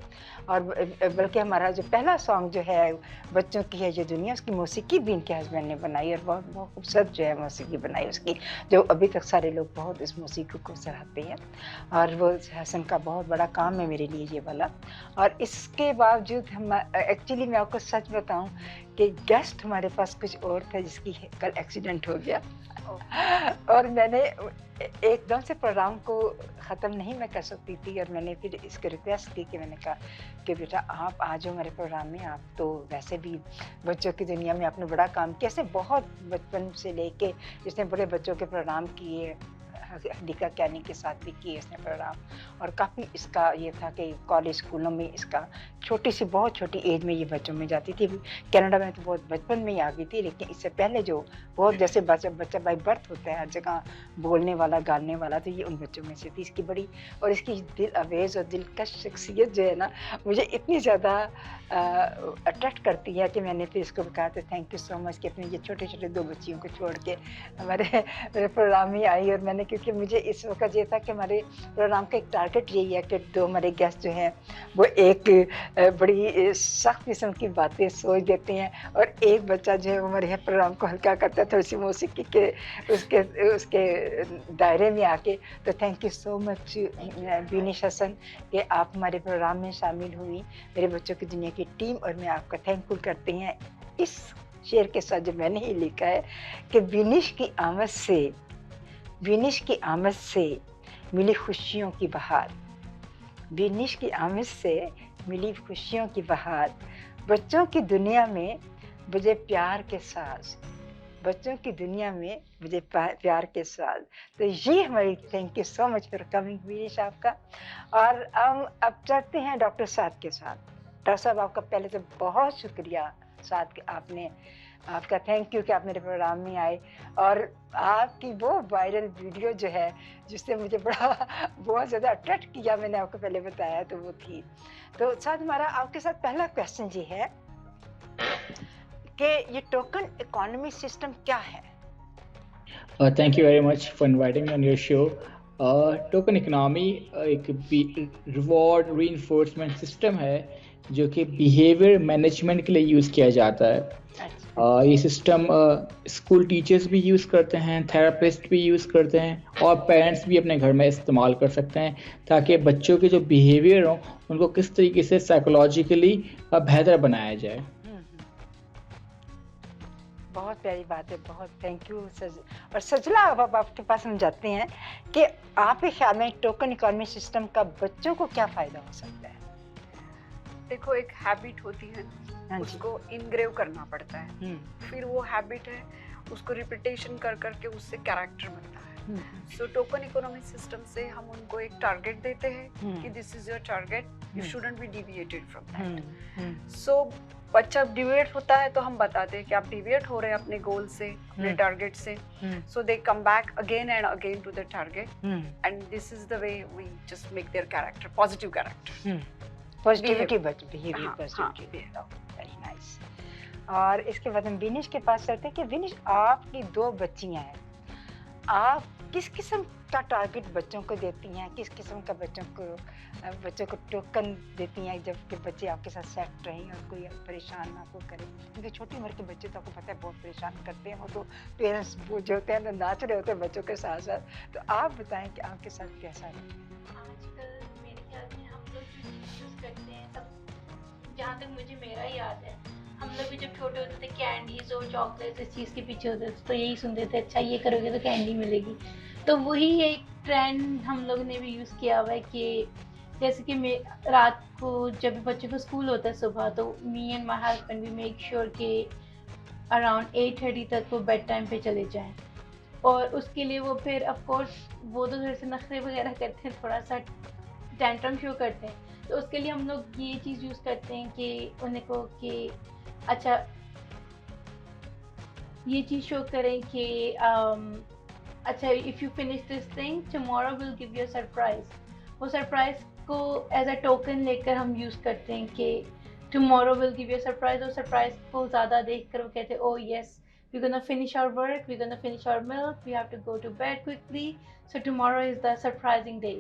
और बल्कि हमारा जो पहला सॉन्ग जो है बच्चों की है ये दुनिया, उसकी मौसीकी भी इनके हस्बैंड ने बनाई और बहुत बहुत खूबसूरत जो है मौसीकी बनाई उसकी, जो अभी तक सारे लोग बहुत इस मौसीकी को सराहते हैं और वो हसन का बहुत बड़ा काम है मेरे लिए ये वाला। और इसके बावजूद हम एक्चुअली मैं आपको सच बताऊं कि गेस्ट हमारे पास कुछ और था जिसकी कल एक्सीडेंट हो गया और मैंने एकदम से प्रोग्राम को ख़त्म नहीं मैं कर सकती थी और मैंने फिर इसको रिक्वेस्ट की कि मैंने कहा कि बेटा आप आ जाओ मेरे प्रोग्राम में, आप तो वैसे भी बच्चों की दुनिया में आपने बड़ा काम किया, ऐसे बहुत बचपन से लेके जिसने बड़े बच्चों के प्रोग्राम किए, हदीका कैनी के साथ भी किए इसने प्रोग्राम, और काफ़ी इसका ये था कि कॉलेज स्कूलों में इसका बहुत छोटी एज में ये बच्चों में जाती थी। कनाडा में तो बहुत बचपन में ही आ गई थी, लेकिन इससे पहले जो बहुत जैसे बच्चा बाई बर्थ होता है हर जगह बोलने वाला गाने वाला, तो ये उन बच्चों में से थी। इसकी बड़ी और इसकी दिल अवेज और दिलकश शख्सियत जो है ना, मुझे इतनी ज़्यादा अट्रैक्ट करती है कि मैंने फिर इसको कहा था थैंक यू सो मच कि अपने ये छोटे छोटे 2 बच्चियों को छोड़ के हमारे प्रोग्राम में आई। और मैंने, क्योंकि मुझे इस वक्त ये था कि हमारे प्रोग्राम का एक टारगेट यही है कि 2 हमारे गेस्ट जो हैं वो एक बड़ी सख्त किस्म की बातें सोच देते हैं, और एक बच्चा जो है वो हमारे प्रोग्राम को हल्का करता है थोड़ी सी मौसीकी के उसके दायरे में आके। तो thank you so much Beenish Hasan कि आप हमारे प्रोग्राम में शामिल हुई, मेरे बच्चों की दुनिया की टीम, और मैं आपका थैंकफुल करते हैं इस शेर के साथ जो मैंने ही लिखा है कि बीनिश की आमद से मिली खुशियों की बहार, बीनिश की आमद से मिली खुशियों की बहार, बच्चों की दुनिया में मुझे प्यार के साज, बच्चों की दुनिया में मुझे प्यार के साथ। तो ये हमारी thank you so much for coming Beenish आपका। और हम अब चलते हैं डॉक्टर साद के साथ। डॉक्टर साहब, आपका पहले तो बहुत शुक्रिया साद कि आपका थैंक यू कि आप मेरे प्रोग्राम में आए, और आपकी वो वायरल वीडियो जो है जिससे मुझे बहुत ज़्यादा अट्रैक्ट किया, मैंने आपको पहले बताया, तो वो थी। तो साथ हमारा आपके साथ पहला क्वेश्चन ये है कि ये टोकन इकोनॉमी सिस्टम क्या है? Thank you very much for inviting me on your show. Token economy एक रिवॉर्ड रीइंफोर्समेंट सिस्टम है जो कि बिहेवियर मैनेजमेंट के लिए यूज़ किया जाता है। ये सिस्टम स्कूल टीचर्स भी यूज़ करते हैं, थेरेपिस्ट भी यूज़ करते हैं, और पेरेंट्स भी अपने घर में इस्तेमाल कर सकते हैं, ताकि बच्चों के जो बिहेवियर हो उनको किस तरीके से साइकोलॉजिकली बेहतर बनाया जाए। बहुत प्यारी बात है, बहुत थैंक यू और सजला। अब आपके पास हम जाते हैं कि आपके ख्याल में टोकन इकोनॉमी सिस्टम का बच्चों को क्या फ़ायदा हो सकता है? देखो, एक हैबिट होती है, उसको इनग्रेव करना पड़ता है, फिर वो हैबिट है, उसको रिपीटेशन कर करके उससे कैरेक्टर बनता है। सो टोकन इकोनॉमिक सिस्टम से हम उनको एक टारगेट देते हैं कि this is your target, you shouldn't be deviated from that. So बच्चा डिविएट होता है तो हम बताते हैं कि आप डिविएट हो रहे हैं अपने गोल से, अपने टारगेट से, so they come back again and again to the target, and this is the way we just make their character positive character, positivity behaviour positivity. Very nice. और इसके बाद हम विनिश के पास चलते हैं कि विनिश, आपकी 2 बच्चियां हैं, आप किस किस्म का टारगेट बच्चों को देती हैं, किस किस्म का बच्चों को टोकन देती हैं जबकि बच्चे आपके साथ सेट रहें और कोई परेशान ना को करे? क्योंकि छोटी उम्र के बच्चे तो आपको पता है बहुत परेशान करते हैं, वो तो पेरेंट्स जो होते हैं तो नाच रहे होते हैं बच्चों के साथ साथ। तो आप बताएं कि आपके साथ कैसा है? आजकल मेरे ख्याल में हम लोग जो यूज़ करते हैं, सब जहाँ तक मुझे मेरा याद है, हम लोग भी जब छोटे होते थे कैंडीज और चॉकलेट्स इस चीज़ के पीछे होते थे, तो यही सुनते थे अच्छा ये करोगे तो कैंडी मिलेगी। तो वही एक ट्रेंड हम लोग ने भी यूज़ किया हुआ है कि जैसे कि मैं रात को जब बच्चों को स्कूल होता है सुबह, तो me and my husband we make sure कि अराउंड 8:30 तक वो बेड टाइम पे चले जाएं, और उसके लिए वो फिर ऑफ कोर्स वो तो थोड़े से नखरे वगैरह करते हैं, थोड़ा सा टेंट्रम शो करते हैं, तो उसके लिए हम लोग ये चीज़ यूज़ करते हैं कि उन्हें को कि अच्छा ये चीज़ शो करें कि अच्छा if you finish this thing tomorrow will give you a surprise. वो सरप्राइज को एज अ टोकन लेकर हम यूज़ करते हैं कि tomorrow will give you a surprise, और सरप्राइज को ज़्यादा देखकर वो कहते हैं ओ yes we're gonna finish our work, we're gonna finish our milk, we have to go to bed quickly, so tomorrow is the surprising day।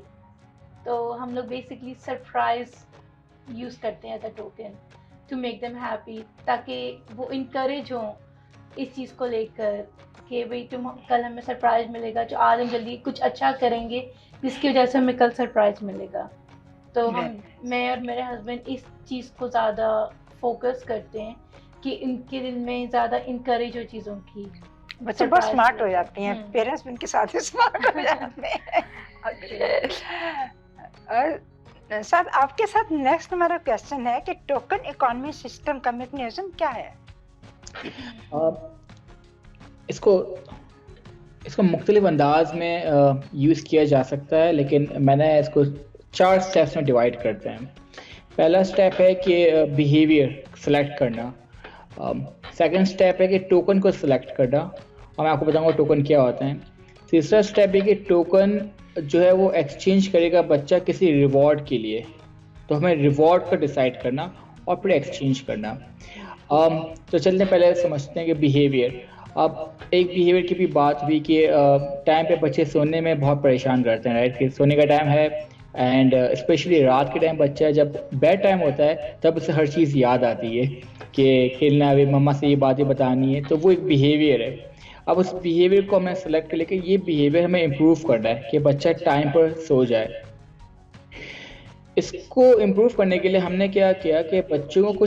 तो हम लोग बेसिकली सरप्राइज यूज़ करते हैं as a token to make them happy, ताकि वो encourage हों इस चीज़ को लेकर कि भाई कल हमें सरप्राइज मिलेगा, जो आज हम जल्दी कुछ अच्छा करेंगे जिसकी वजह से हमें कल सरप्राइज मिलेगा। तो मैं और मेरे हस्बैंड इस चीज़ को ज़्यादा फोकस करते हैं कि इनके दिल में ज़्यादा इनकरेज हो चीज़ों की। बच्चे बहुत स्मार्ट हो जाती हैं, पेरेंट्स भी उनके साथ ही स्मार्ट हो जाते हैं। और साथ आपके साथ नेक्स्ट हमारा क्वेश्चन है कि टोकन इकोनॉमी सिस्टम का मैकेनिज्म क्या है? इसको इसको मुख्तलिफ अंदाज में यूज़ किया जा सकता है, लेकिन मैंने इसको 4 स्टेप्स में डिवाइड करते हैं। पहला स्टेप है कि बिहेवियर सेलेक्ट करना, सेकंड स्टेप है कि टोकन को सिलेक्ट करना, और मैं आपको बताऊंगा टोकन क्या होते हैं। तीसरा स्टेप है कि टोकन जो है वो एक्सचेंज करेगा बच्चा किसी रिवॉर्ड के लिए, तो हमें रिवॉर्ड को डिसाइड करना और फिर एक्सचेंज करना। तो चलते पहले समझते हैं कि बिहेवियर। अब एक बिहेवियर की भी बात हुई कि टाइम पे बच्चे सोने में बहुत परेशान करते हैं, राइट, कि सोने का टाइम है एंड स्पेशली रात के टाइम बच्चा जब बेड टाइम होता है तब उसे हर चीज़ याद आती है कि खेलना है, मम्मा से ये बातें बतानी है, तो वो एक बिहेवियर है। अब उस बिहेवियर को हमें सेलेक्ट कर लेके ये बिहेवियर हमें इम्प्रूव करना है कि बच्चा टाइम पर सो जाए। इसको इम्प्रूव करने के लिए हमने क्या किया कि बच्चों को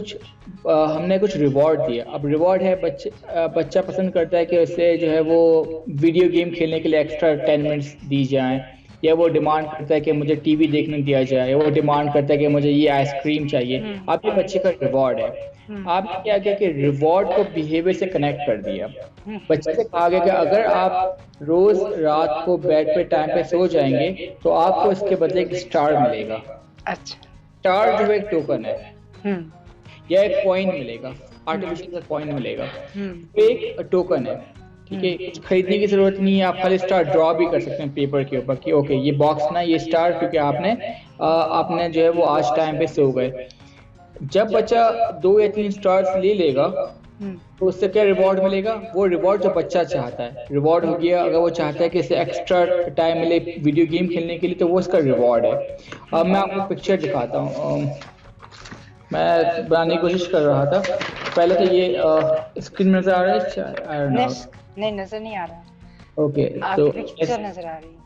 हमने कुछ रिवॉर्ड दिया। अब रिवॉर्ड है बच्चा पसंद करता है कि उसे जो है वो वीडियो गेम खेलने के लिए एक्स्ट्रा 10 मिनट्स दी जाएं, या वो डिमांड करता है कि मुझे टीवी देखने दिया जाए, या वो डिमांड करता है कि मुझे ये आइसक्रीम चाहिए। अब ये बच्चे का रिवॉर्ड है। आपने क्या किया कि रिवॉर्ड को बिहेवियर से कनेक्ट कर दिया। बच्चे से कहा गया कि अगर आप रोज रात को बेड पे टाइम पे सो जाएंगे तो आपको इसके बदले एक स्टार मिलेगा। अच्छा, स्टार जो है एक टोकन है या एक कॉइन मिलेगा, आर्टिफिशियल कॉइन मिलेगा, तो एक टोकन है, ठीक है। कुछ खरीदने की जरूरत नहीं है, आप खाली स्टार ड्रॉ भी कर सकते हैं पेपर के ऊपर कि ओके ये बॉक्स ना, ये स्टार, क्योंकि आपने जो है वो आज टाइम पे सो गए। जब बच्चा 2 या 3 स्टार्स ले लेगा तो उससे क्या रिवॉर्ड मिलेगा? वो रिवॉर्ड जो बच्चा चाहता है, रिवॉर्ड हो गया। अगर वो चाहता है कि इसे एक्स्ट्रा टाइम मिले वीडियो गेम खेलने के लिए तो वो इसका रिवॉर्ड है। अब मैं आपको पिक्चर दिखाता हूँ, मैं बनाने की कोशिश कर रहा था। पहले तो ये स्क्रीन में नजर आ रहा है? नहीं, नजर नहीं आ रहा। ओके, तो पिक्चर नजर आ रही है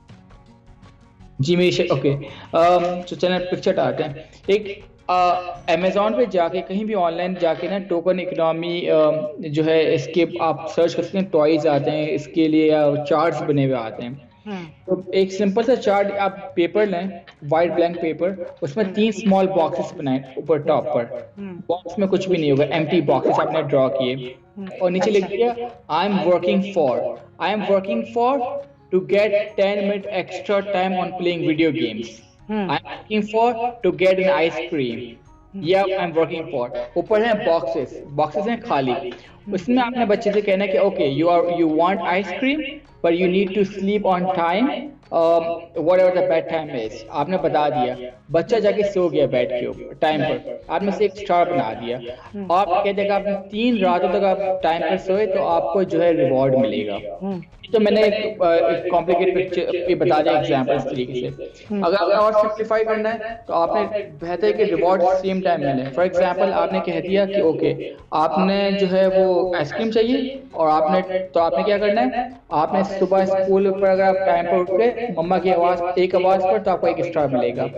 जी मेरी। ओके, तो चलिए पिक्चर आते हैं। एक अमेज़ॉन पे जाके कहीं भी ऑनलाइन जाके ना टोकन इकोनॉमी जो है इसके आप सर्च कर सकते हैं, टॉयज आते हैं इसके लिए या चार्ट्स बने हुए आते हैं। तो एक सिंपल सा चार्ट आप पेपर लें, वाइट ब्लैंक पेपर, उसमें 3 स्मॉल बॉक्सेस बनाएं ऊपर टॉप पर। बॉक्स में कुछ भी नहीं होगा, एम्प्टी बॉक्सेस आपने ड्रॉ किए और नीचे लिख दिया I am working for to get 10 minute extra time on playing video games. I'm working for to get an ice cream. Yeah, I'm working for. ऊपर है बॉक्सेस हैं खाली। उसमें आपने बच्चे से कहना है कि okay you want ice cream but you need to sleep on time, whatever the bed time is. आपने बता दिया, बच्चा जाके सो गया बेड के ऊपर टाइम पर, आपने से एक स्टार बना दिया। आप कह देगा आपने 3 रातों तक आप टाइम पर सोए तो आपको जो है रिवॉर्ड मिलेगा। तो मैंने एक कॉम्प्लिकेटेड पिक्चर बता दिया एग्जांपल इस तरीके से। अगर और सिंप्लीफाई करना है तो आपने बेहतर है कि रिवॉर्ड सेम टाइम मिले। फॉर एग्जांपल आपने कह दिया कि ओके आपने जो है वो आइसक्रीम चाहिए और आपने क्या करना है, आपने सुबह स्कूल पर अगर आप टाइम पर उठ के मम्मा की आवाज़ पर तो आपको एक स्टार मिलेगा।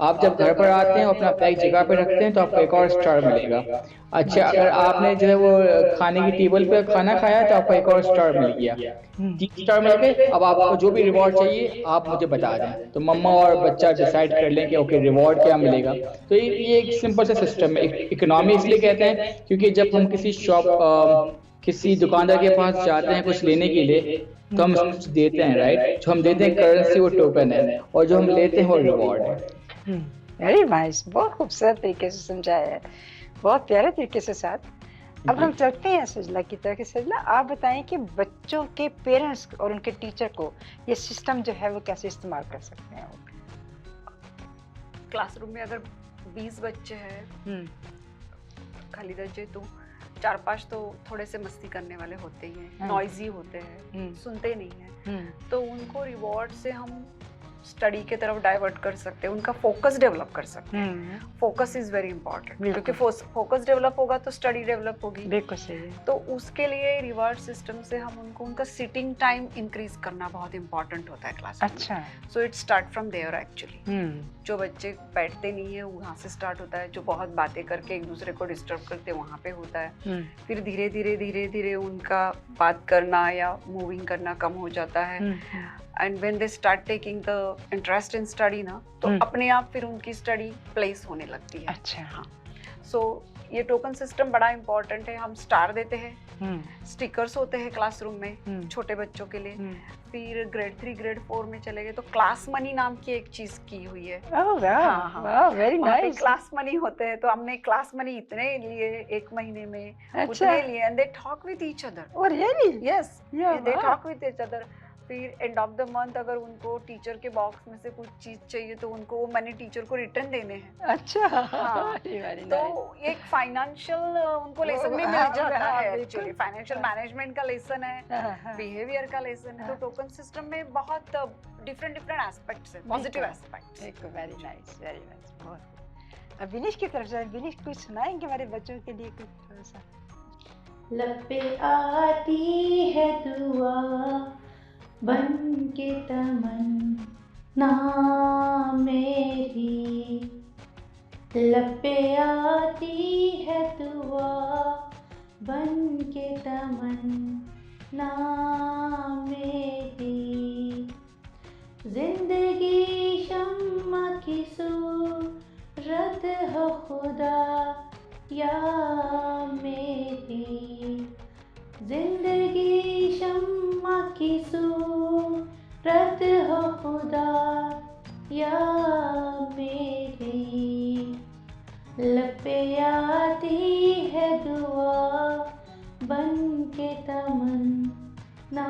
आप जब घर पर आते हैं और अपना बैग जगह पे रखते हैं तो आपको एक और स्टार मिलेगा। अच्छा, अगर आपने जो है वो खाने की टेबल पे खाना खाया तो आपको एक और स्टार मिल गया। 3 स्टार मिल गए। अब आपको जो भी रिवॉर्ड चाहिए आप मुझे बता दें, तो मम्मा और बच्चा डिसाइड कर लें कि ओके रिवॉर्ड क्या मिलेगा। तो ये एक सिंपल सा सिस्टम है। इकोनॉमी इसलिए कहते हैं क्योंकि जब हम किसी दुकानदार के पास जाते हैं कुछ लेने के लिए तो हम कुछ देते हैं, राइट। जो हम देते हैं करेंसी वो टोकन है और जो हम लेते हैं वो रिवॉर्ड है। वेरी नाइस, बहुत खूबसूरत तरीके से समझाया है, बहुत प्यारे तरीके से साथ। अब हम चलते हैं सजला की तरह। सजला, आप बताएं कि बच्चों के पेरेंट्स और उनके टीचर को ये सिस्टम जो है वो कैसे इस्तेमाल कर सकते हैं? क्लासरूम में अगर 20 बच्चे हैं खालिदा जी, तो 4-5 तो थोड़े से मस्ती करने वाले होते ही हैं, नॉइजी होते हैं, सुनते नहीं हैं, तो उनको रिवॉर्ड से हम स्टडी के तरफ डाइवर्ट कर सकते हैं, उनका फोकस डेवलप कर सकते हैं। फोकस इज वेरी इंपॉर्टेंट, क्योंकि फोकस डेवलप होगा तो स्टडी डेवलप होगी। बिल्कुल सही है। तो उसके लिए रिवार्ड सिस्टम से हम उनका सिटिंग टाइम इंक्रीज करना बहुत इंपॉर्टेंट होता है क्लास। अच्छा, so it start from there actually. जो बच्चे बैठते नहीं है वहाँ से स्टार्ट होता है, जो बहुत बातें करके एक दूसरे को डिस्टर्ब करते हैं वहाँ पे होता है। फिर धीरे धीरे उनका बात करना या मूविंग करना कम हो जाता है। And when they start taking the interest in study ना, तो अपने आप फिर उनकी स्टडी प्लेस होने लगती है। अच्छा, हाँ। सो ये टोकन सिस्टम बड़ा इम्पोर्टेंट है। हम स्टार देते हैं, स्टिकर्स होते हैं क्लासरूम में छोटे बच्चों के लिए। फिर ग्रेड 3 ग्रेड 4 में चले गए तो क्लास मनी नाम की एक चीज की हुई है। Very nice. क्लास मनी होते हैं, तो हमने क्लास मनी इतने लिए एक महीने में, उतने लिए, and they talk with each other. Oh really? Yes, they talk with each other. फिर एंड ऑफ द मंथ अगर उनको टीचर के बॉक्स में से कुछ चीज चाहिए तो उनको वो मनी टीचर को रिटर्न देने हैं। अच्छा। हाँ, तो एक फाइनेंशियल उनको लेसन भी मिल जाता है। एक्चुअली फाइनेंशियल मैनेजमेंट का लेसन है, बिहेवियर का लेसन है। तो टोकन सिस्टम में बहुत डिफरेंट एस्पेक्ट्स है, positive aspects. Very nice, very nice, बहुत। अब विनीश की तरफ से, विनीश कुछ सुनाएंगे हमारे बच्चों के लिए कुछ थोड़ा सा? लब पे आती है दुआ बन के तमन्ना मेरी, लब पे आती है दुआ बन के तमन्ना मेरी, जिंदगी शम्मा की सूरत हो खुदा या मेरी, जिंदगी शम्मा की सूरत हो खुदा या मेरी, लब पे आती है दुआ बन के तमन्ना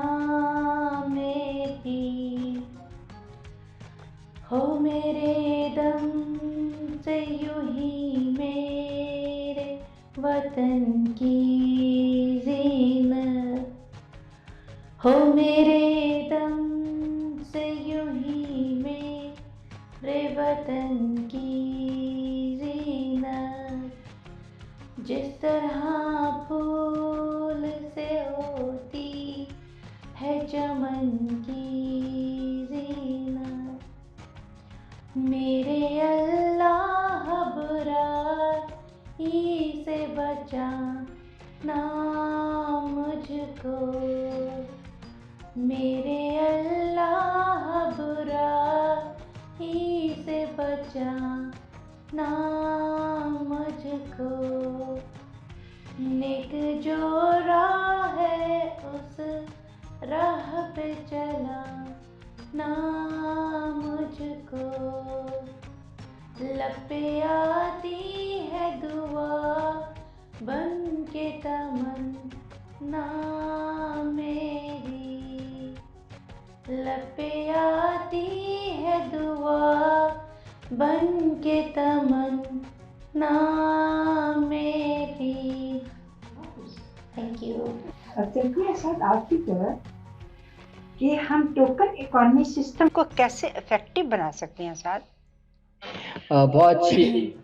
मेरी, हो मेरे दम से यूं ही मेरे वतन की ज़ीनत, हो मेरे दम से यूं ही मेरे वतन की ज़ीनत, जिस तरह फूल से होती है चमन की ज़ीनत, मेरे अल्लाह बुराई से बचाना मुझको, मेरे अल्लाह बुराई से बचाना मुझको, नेक जो राह है उस राह पे चलाना मुझको, लब पे आती है दुआ बन के तमन्ना मेरी, लब पे आती है दुआ बन के तमन्ना मेरी। Thank you. अब चलिए सर आपकी तरफ कि हम टोकन इकोनॉमी सिस्टम को कैसे इफेक्टिव बना सकते हैं सर? बहुत अच्छी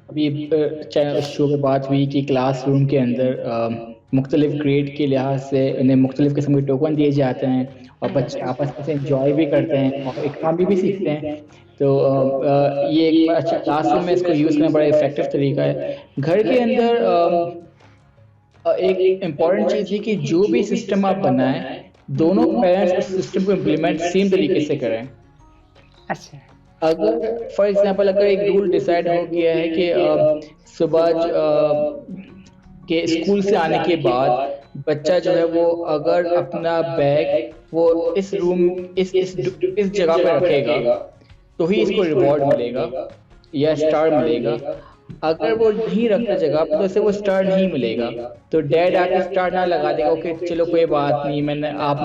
अभी चैनल शो पे बात हुई कि क्लासरूम के अंदर मुख्तलिफ ग्रेड के लिहाज से उन्हें मुख्तलिफ किस्म के टोकन दिए जाते हैं और बच्चे आपस में से इंजॉय भी करते हैं और इकोनॉमी भी सीखते हैं। तो ये एक अच्छा क्लासरूम में इसको यूज़ करना बड़ा इफेक्टिव तरीका है। घर के अंदर एक इम्पॉर्टेंट चीज़ है कि जो भी सिस्टम आप बनाएं दोनों पेरेंट्स उस सिस्टम को इम्प्लीमेंट सेम तरीके से करें। अच्छा, अगर फॉर एग्जांपल अगर एक रूल डिसाइड हो गया है कि सुबह के स्कूल से आने के बाद बच्चा जो है वो अगर अपना बैग वो इस रूम इस जगह पे रखेगा तो ही इसको रिवॉर्ड मिलेगा या स्टार मिलेगा। अगर वो नहीं रखता जगह पे तो उसे वो स्टार नहीं मिलेगा। तो डैड आके स्टार ना लगा देगा, ओके चलो कोई बात नहीं, मैंने आप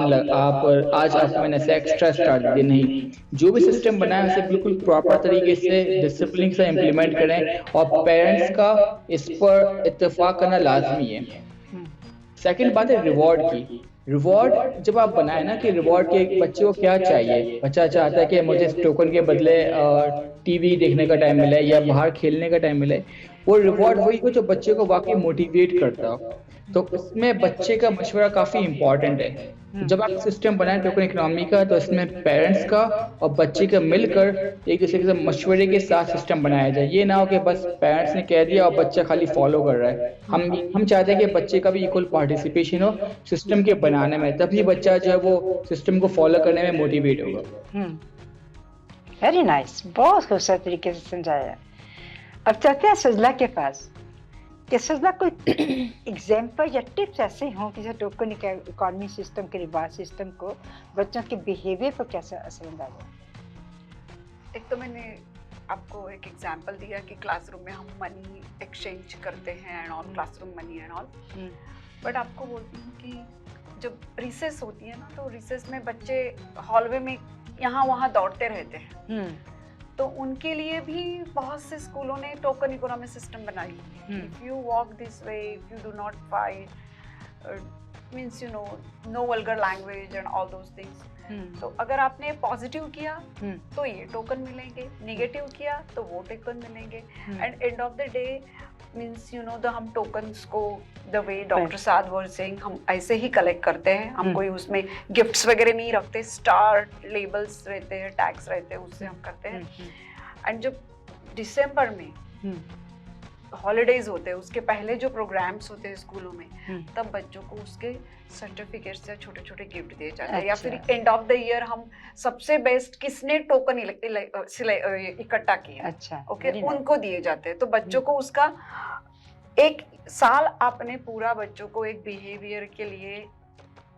आज आपको मैंने ऐसे एक्स्ट्रा स्टार दिए। नहीं, जो भी सिस्टम बनाया उसे बिल्कुल प्रॉपर तरीके से डिसिप्लिन से इम्प्लीमेंट करें और पेरेंट्स का इस पर इत्तेफाक करना लाजमी है। सेकंड बात है रिवॉर्ड की। रिवॉर्ड जब आप बनाए ना कि रिवॉर्ड के बच्चे को क्या चाहिए, बच्चा चाहता है कि मुझे इस टोकन के बदले टीवी देखने का टाइम मिले या बाहर खेलने का टाइम मिले, वो रिवॉर्ड वही हो जो बच्चे को वाकई मोटिवेट करता हो। तो उसमें बच्चे का मशवरा काफ़ी इम्पॉर्टेंट है। जब आप सिस्टम बनाए टोकन इकोनॉमी का तो इसमें पेरेंट्स का और बच्चे का मिलकर एक दूसरे के मशवरे के साथ सिस्टम बनाया जाए। ये ना हो कि बस पेरेंट्स ने कह दिया और बच्चा खाली फॉलो कर रहा है। हम चाहते हैं कि बच्चे का भी इक्वल पार्टिसिपेशन हो सिस्टम के बनाने में, तभी बच्चा जो है वो सिस्टम को फॉलो करने में मोटिवेट होगा। वेरी नाइस, बहुत खूबसूरत तरीके से समझाया। अब चलते हैं सजला के पास कि सजला कोई एग्जाम्पल या टिप्स ऐसे हों कि जैसे टोकन इकोनॉमी सिस्टम के रिवार्ड सिस्टम को बच्चों के बिहेवियर पर कैसे असरअंदाज हो? एक तो मैंने आपको एक एग्जांपल दिया कि क्लासरूम में हम मनी एक्सचेंज करते हैं and all, classroom money and all, but आपको बोलती हूँ कि जब रिसेस होती है ना, तो रिसेस में बच्चे हॉलवे में यहाँ वहाँ दौड़ते रहते हैं, तो उनके लिए भी बहुत से स्कूलों ने टोकन इकोनॉमी सिस्टम बनाई है। If you walk this way, if you do not fight, means you know vulgar language and all those things, तो अगर आपने पॉजिटिव किया तो ये टोकन मिलेंगे, नेगेटिव किया तो वो टोकन मिलेंगे, and end of the day means हम टोकन्स को the way doctor Saad were saying हम ऐसे ही कलेक्ट करते हैं, हम कोई उसमें गिफ्ट्स वगैरह नहीं रखते, स्टार लेबल्स रहते हैं, टैग्स रहते हैं, उससे हम करते हैं। एंड जब दिसंबर में हॉलीडेज होते हैं, उसके पहले जो प्रोग्राम्स होते हैं स्कूलों में, तब बच्चों को उसके सर्टिफिकेट्स या छोटे छोटे गिफ्ट दिए जाते हैं। या फिर एंड ऑफ द ईयर हम सबसे बेस्ट किसने टोकन इकट्ठा किया, ओके, उनको दिए जाते हैं। तो बच्चों को उसका एक साल आपने पूरा बच्चों को एक बिहेवियर के लिए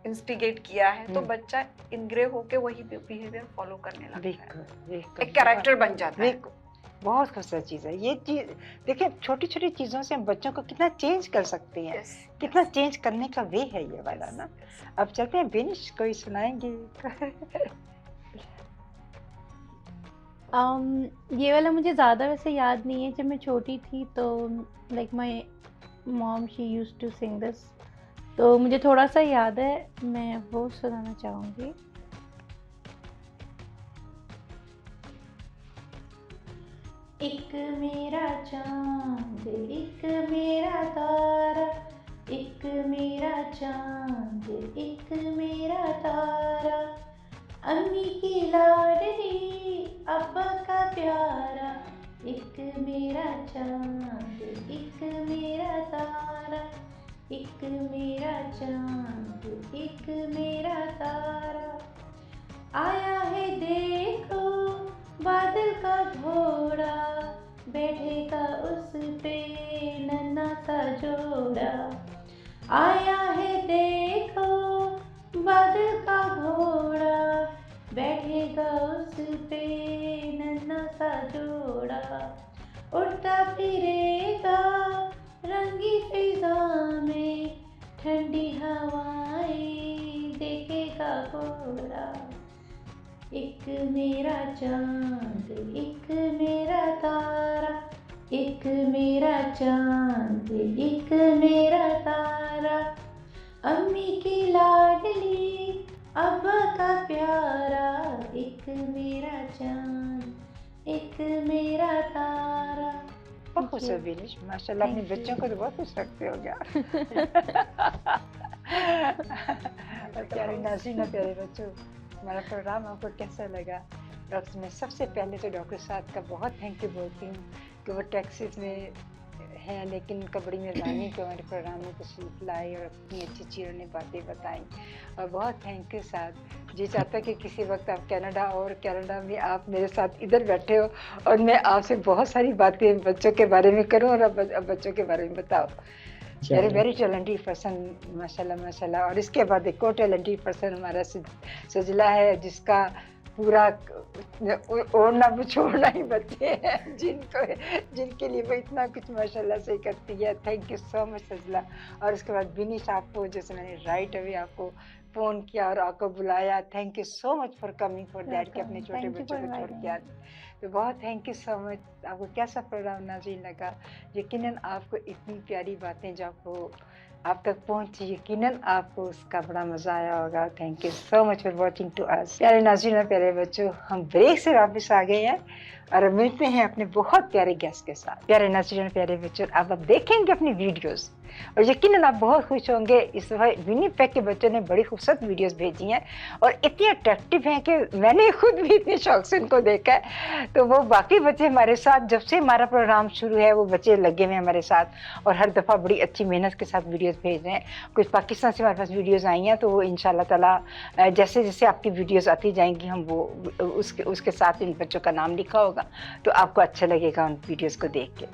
इंस्टिगेट किया है, तो बच्चा इनग्रेव होके वही बिहेवियर फॉलो करने लगता है, एक कैरेक्टर बन जाता है। बहुत खूबसूरत चीज़ है ये चीज़। देखिए छोटी छोटी चीज़ों से हम बच्चों को कितना चेंज कर सकते हैं, कितना चेंज करने का वे है ये वाला ना। अब चलते हैं बिनिश, कोई सुनाएंगे? ये वाला मुझे ज़्यादा वैसे याद नहीं है। जब मैं छोटी थी तो like my mom she used to sing this, तो मुझे थोड़ा सा याद है, मैं वो सुनाना चाहूँगी। एक मेरा चांद, एक मेरा तारा, एक मेरा चांद, एक मेरा तारा, अम्मी की लाडली, अब्बा का प्यारा, एक मेरा चांद, एक मेरा तारा, एक मेरा चांद, एक मेरा तारा, आया है देखो बादल का घोड़ा, बैठेगा उस पे नन्हा सा जोड़ा, आया है देखो बादल का घोड़ा, बैठेगा उस पे नन्हा सा जोड़ा, उड़ता फिरेगा रंगी फिजा में, ठंडी हवाएं देखेगा घोड़ा, एक मेरा चांद, एक मेरा तारा, एक मेरा चांद, एक मेरा तारा, अम्मी की लाडली, अब्बा का प्यारा, एक मेरा चांद, एक मेरा तारा। बहुत खुश हो बिनिश, माशाल्लाह अपने बच्चों को तो बहुत खुश रखते हो क्या। प्यारे नाज़रीन, प्यारे बच्चों, हमारा प्रोग्राम आपको कैसा लगा? डॉक्टर, मैं सबसे पहले तो डॉक्टर साहब का बहुत थैंक यू बोलती हूँ कि वो टैक्सीज में हैं, लेकिन उनका बड़ी मेहरबानी कि हमारे प्रोग्राम में तशरीफ लाए और अपनी अच्छी अच्छी उन्होंने बातें बताई। और बहुत थैंक यू साहब। जी चाहता कि किसी वक्त आप कनाडा में आप मेरे साथ इधर बैठे हो और मैं आपसे बहुत सारी बातें बच्चों के बारे में करूँ और अब बच्चों के बारे में बताओ। वेरी टैलेंटेड पर्सन, माशाल्लाह माशाल्लाह। और इसके बाद एक और टैलेंटेड पर्सन हमारा सजला है, जिसका पूरा ओढ़ना छोड़ना ही बच्चे हैं जिनके लिए वो इतना कुछ माशाल्लाह से करती है। Thank you so much Sajla. और उसके बाद बिनिश, आपको जैसे मैंने राइट अवे आपको फ़ोन किया और आपको बुलाया, thank you so much for coming for that, कि अपने छोटे बच्चों को छोड़ के आते, तो बहुत थैंक यू सो मच। आपको कैसा प्रोग्राम नाज़रीन लगा? यकीनन आपको इतनी प्यारी बातें जो आपको आप तक पहुंची, यकीनन आपको उसका बड़ा मज़ा आया होगा। Thank you so much for watching to us. प्यारे नाज़रीन और प्यारे बच्चों, हम ब्रेक से वापस आ गए हैं और मिलते हैं अपने बहुत प्यारे गेस्ट के साथ। प्यारे नाज़रीन और प्यारे बच्चों, अब आप देखेंगे अपनी वीडियोस और यकीनन आप बहुत खुश होंगे। इस विनिपेग के बच्चों ने बड़ी खूबसूरत वीडियोस भेजी हैं और इतनी अट्रैक्टिव हैं कि मैंने खुद भी इतने शौक से उनको देखा है। तो वो बाकी बच्चे हमारे साथ, जब से हमारा प्रोग्राम शुरू है, वो बच्चे लगे हुए हैं हमारे साथ और हर दफ़ा बड़ी अच्छी मेहनत के साथ वीडियोस भेज रहे हैं। कुछ पाकिस्तान से हमारे पास वीडियोज़ आई हैं, तो वो इंशाल्लाह ताला जैसे जैसे आपकी वीडियोज़ आती जाएंगी, हम वो उसके साथ इन बच्चों का नाम लिखा होगा, तो आपको अच्छा लगेगा उन वीडियोज़ को देख के।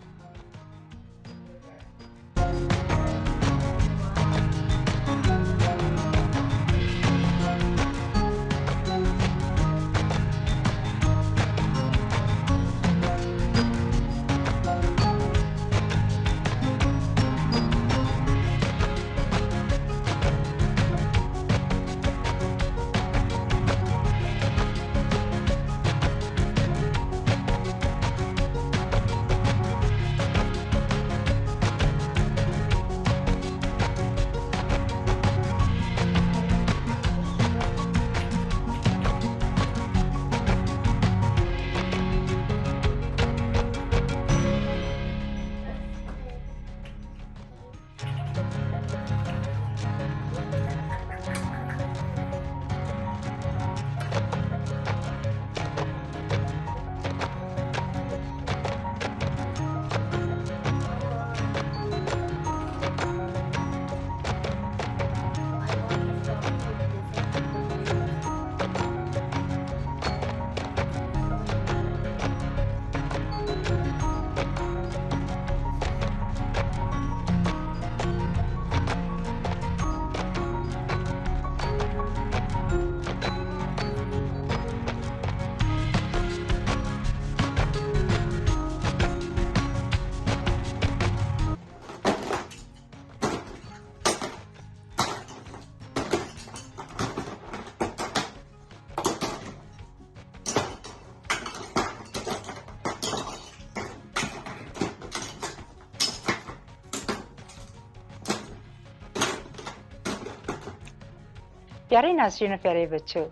प्यारे नाज़रीन और प्यारे बच्चों,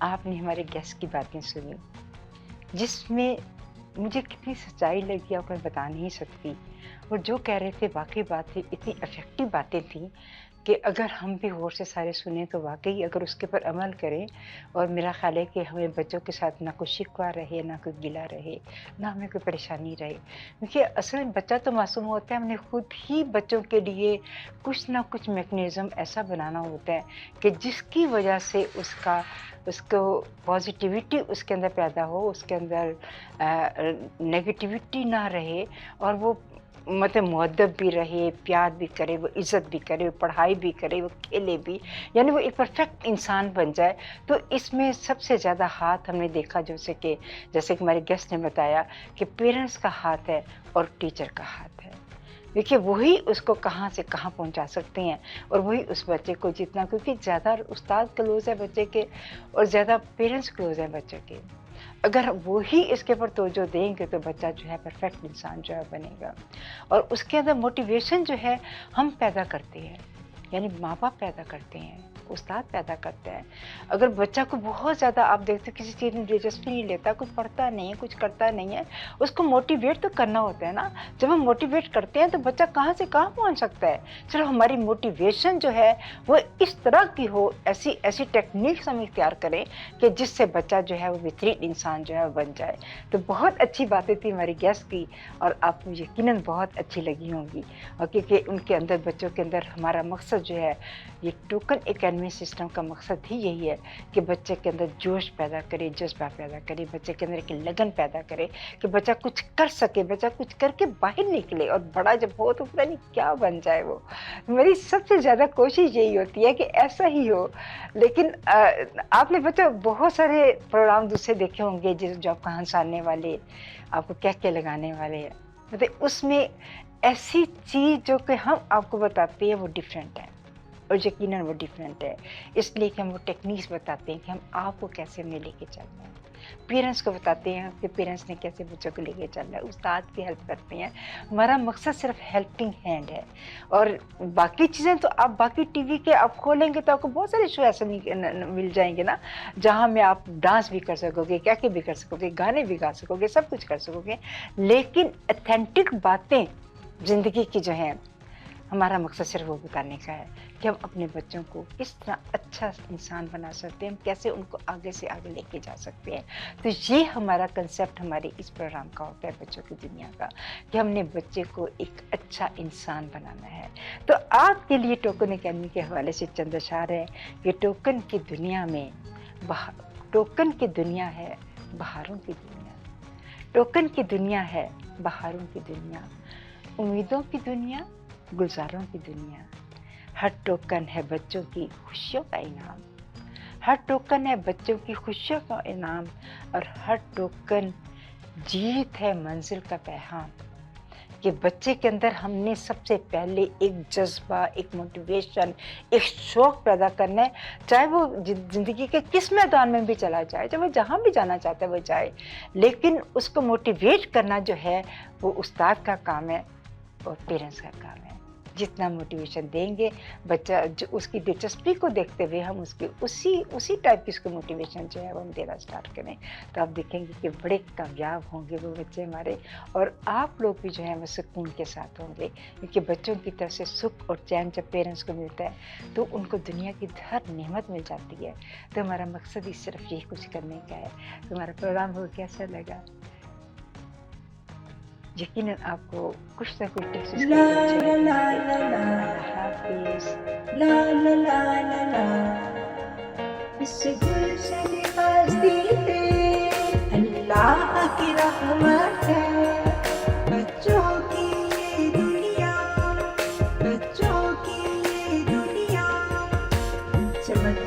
आपने हमारे गेस्ट की बातें सुनी जिसमें मुझे कितनी सच्चाई लगी आपको मैं बता नहीं सकती। और जो कह रहे थे वाकई बातें इतनी इफ़ेक्टिव बातें थी कि अगर हम भी गौर से सारे सुने तो वाकई अगर उसके ऊपर अमल करें, और मेरा ख्याल है कि हमें बच्चों के साथ ना कोई शिकवा रहे, ना कोई गिला रहे, ना हमें कोई परेशानी रहे, क्योंकि असल में बच्चा तो मासूम होता है। हमने खुद ही बच्चों के लिए कुछ ना कुछ मैकेनिज़्म ऐसा बनाना होता है कि जिसकी वजह से उसको पॉजिटिविटी उसके अंदर पैदा हो, उसके अंदर नेगेटिविटी ना रहे, और वो मतलब मुअद्दब भी रहे, प्यार भी करे, वो इज़्ज़त भी करे, वो पढ़ाई भी करे, वो खेले भी, यानी वो एक परफेक्ट इंसान बन जाए। तो इसमें सबसे ज़्यादा हाथ हमने देखा जैसे कि हमारे गेस्ट ने बताया कि पेरेंट्स का हाथ है और टीचर का हाथ है। देखिए वही उसको कहाँ से कहाँ पहुँचा सकते हैं, और वही उस बच्चे को जितना, क्योंकि ज़्यादा उस्ताद क्लोज़ है बच्चे के और ज़्यादा पेरेंट्स क्लोज़ है बच्चे के, अगर वो ही इसके ऊपर तवज्जो देंगे तो बच्चा जो है परफेक्ट इंसान जो है बनेगा। और उसके अंदर मोटिवेशन जो है हम पैदा करते हैं, यानी माँ बाप पैदा करते हैं, उस्ताद पैदा करते हैं। अगर बच्चा को बहुत ज़्यादा आप देखते किसी चीज़ में दिलचस्पी नहीं लेता, कुछ पढ़ता नहीं है, कुछ करता नहीं है, उसको मोटिवेट तो करना होता है ना। जब हम मोटिवेट करते हैं तो बच्चा कहाँ से कहाँ पहुँच सकता है। चलो हमारी मोटिवेशन जो है वो इस तरह की हो, ऐसी टेक्निक्स हम इख्तियार करें कि जिससे बच्चा जो है वो बेहतरीन इंसान जो है वो बन जाए। तो बहुत अच्छी बातें थी हमारी गेस्ट की, और आपको यकीनन बहुत अच्छी लगी होंगी, और क्योंकि उनके अंदर, बच्चों के अंदर हमारा मकसद जो है, ये टोकन एकेडमी सिस्टम का मकसद ही यही है कि बच्चे के अंदर जोश पैदा करे, जज्बा पैदा करे, बच्चे के अंदर एक लगन पैदा करे कि बच्चा कुछ कर सके, बच्चा कुछ करके बाहर निकले, और बड़ा जब हो तो पता नहीं क्या बन जाए वो। मेरी सबसे ज़्यादा कोशिश यही होती है कि ऐसा ही हो। लेकिन आपने बच्चा बहुत सारे प्रोग्राम दूसरे देखे होंगे जो आपको हंसाने वाले, आपको कह लगाने वाले, मतलब उसमें ऐसी चीज़ जो कि हम आपको बताते हैं वो डिफरेंट है, और यकीनन वो डिफरेंट है, इसलिए कि हम वो टेक्निक्स बताते हैं कि हम आपको कैसे में लेके चलना है, पेरेंट्स को बताते हैं कि पेरेंट्स ने कैसे बच्चों को लेके चलना है, उस्ताद की हेल्प करते हैं। हमारा मकसद सिर्फ हेल्पिंग हैंड है, और बाकी चीज़ें तो आप बाकी टीवी के आप खोलेंगे तो आपको बहुत सारे शो ऐसे मिल जाएंगे ना, जहाँ में आप डांस भी कर सकोगे, क्या भी कर सकोगे, गाने भी गा सकोगे, सब कुछ कर सकोगे। लेकिन ऑथेंटिक बातें ज़िंदगी की जो हैं, हमारा मकसद सिर्फ वो बताने का है कि हम अपने बच्चों को किस तरह अच्छा इंसान बना सकते हैं, हम कैसे उनको आगे से आगे लेके जा सकते हैं। तो ये हमारा कंसेप्ट हमारे इस प्रोग्राम का होता है, बच्चों की दुनिया का, कि हमने बच्चे को एक अच्छा इंसान बनाना है। तो आपके लिए टोकन एकेडमी के हवाले से चंद अशार है कि टोकन की दुनिया में टोकन की दुनिया है बहारों की दुनिया, टोकन की दुनिया है बहारों की दुनिया, उम्मीदों की दुनिया, गुलजारों की दुनिया। हर टोकन है बच्चों की खुशियों का इनाम, हर टोकन है बच्चों की खुशियों का इनाम, और हर टोकन जीत है मंजिल का पैगाम। कि बच्चे के अंदर हमने सबसे पहले एक जज्बा, एक मोटिवेशन, एक शौक़ पैदा करना है, चाहे वो ज़िंदगी के किस मैदान में भी चला जाए, चाहे वो जहाँ भी जाना चाहता है वो जाए, लेकिन उसको मोटिवेट करना जो है वो उस्ताद का काम है और पेरेंट्स का काम है। जितना मोटिवेशन देंगे बच्चा, जो उसकी दिलचस्पी को देखते हुए हम उसकी उसी टाइप की उसको मोटिवेशन जो है वो हम देना स्टार्ट करें, तो आप देखेंगे कि बड़े कामयाब होंगे वो बच्चे हमारे, और आप लोग भी जो है वो सुकून के साथ होंगे, क्योंकि बच्चों की तरफ से सुख और चैन जब पेरेंट्स को मिलता है तो उनको दुनिया की हर नेमत मिल जाती है। तो हमारा मकसद ही सिर्फ यही कुछ करने का है। तो हमारा प्रोग्राम हो कैसा लगा? यकीनन आपको कुछ ना कुछ टिप्स अल्लाह की रहमत है बच्चों की ये दुनिया, बच्चों की ये दुनिया चमक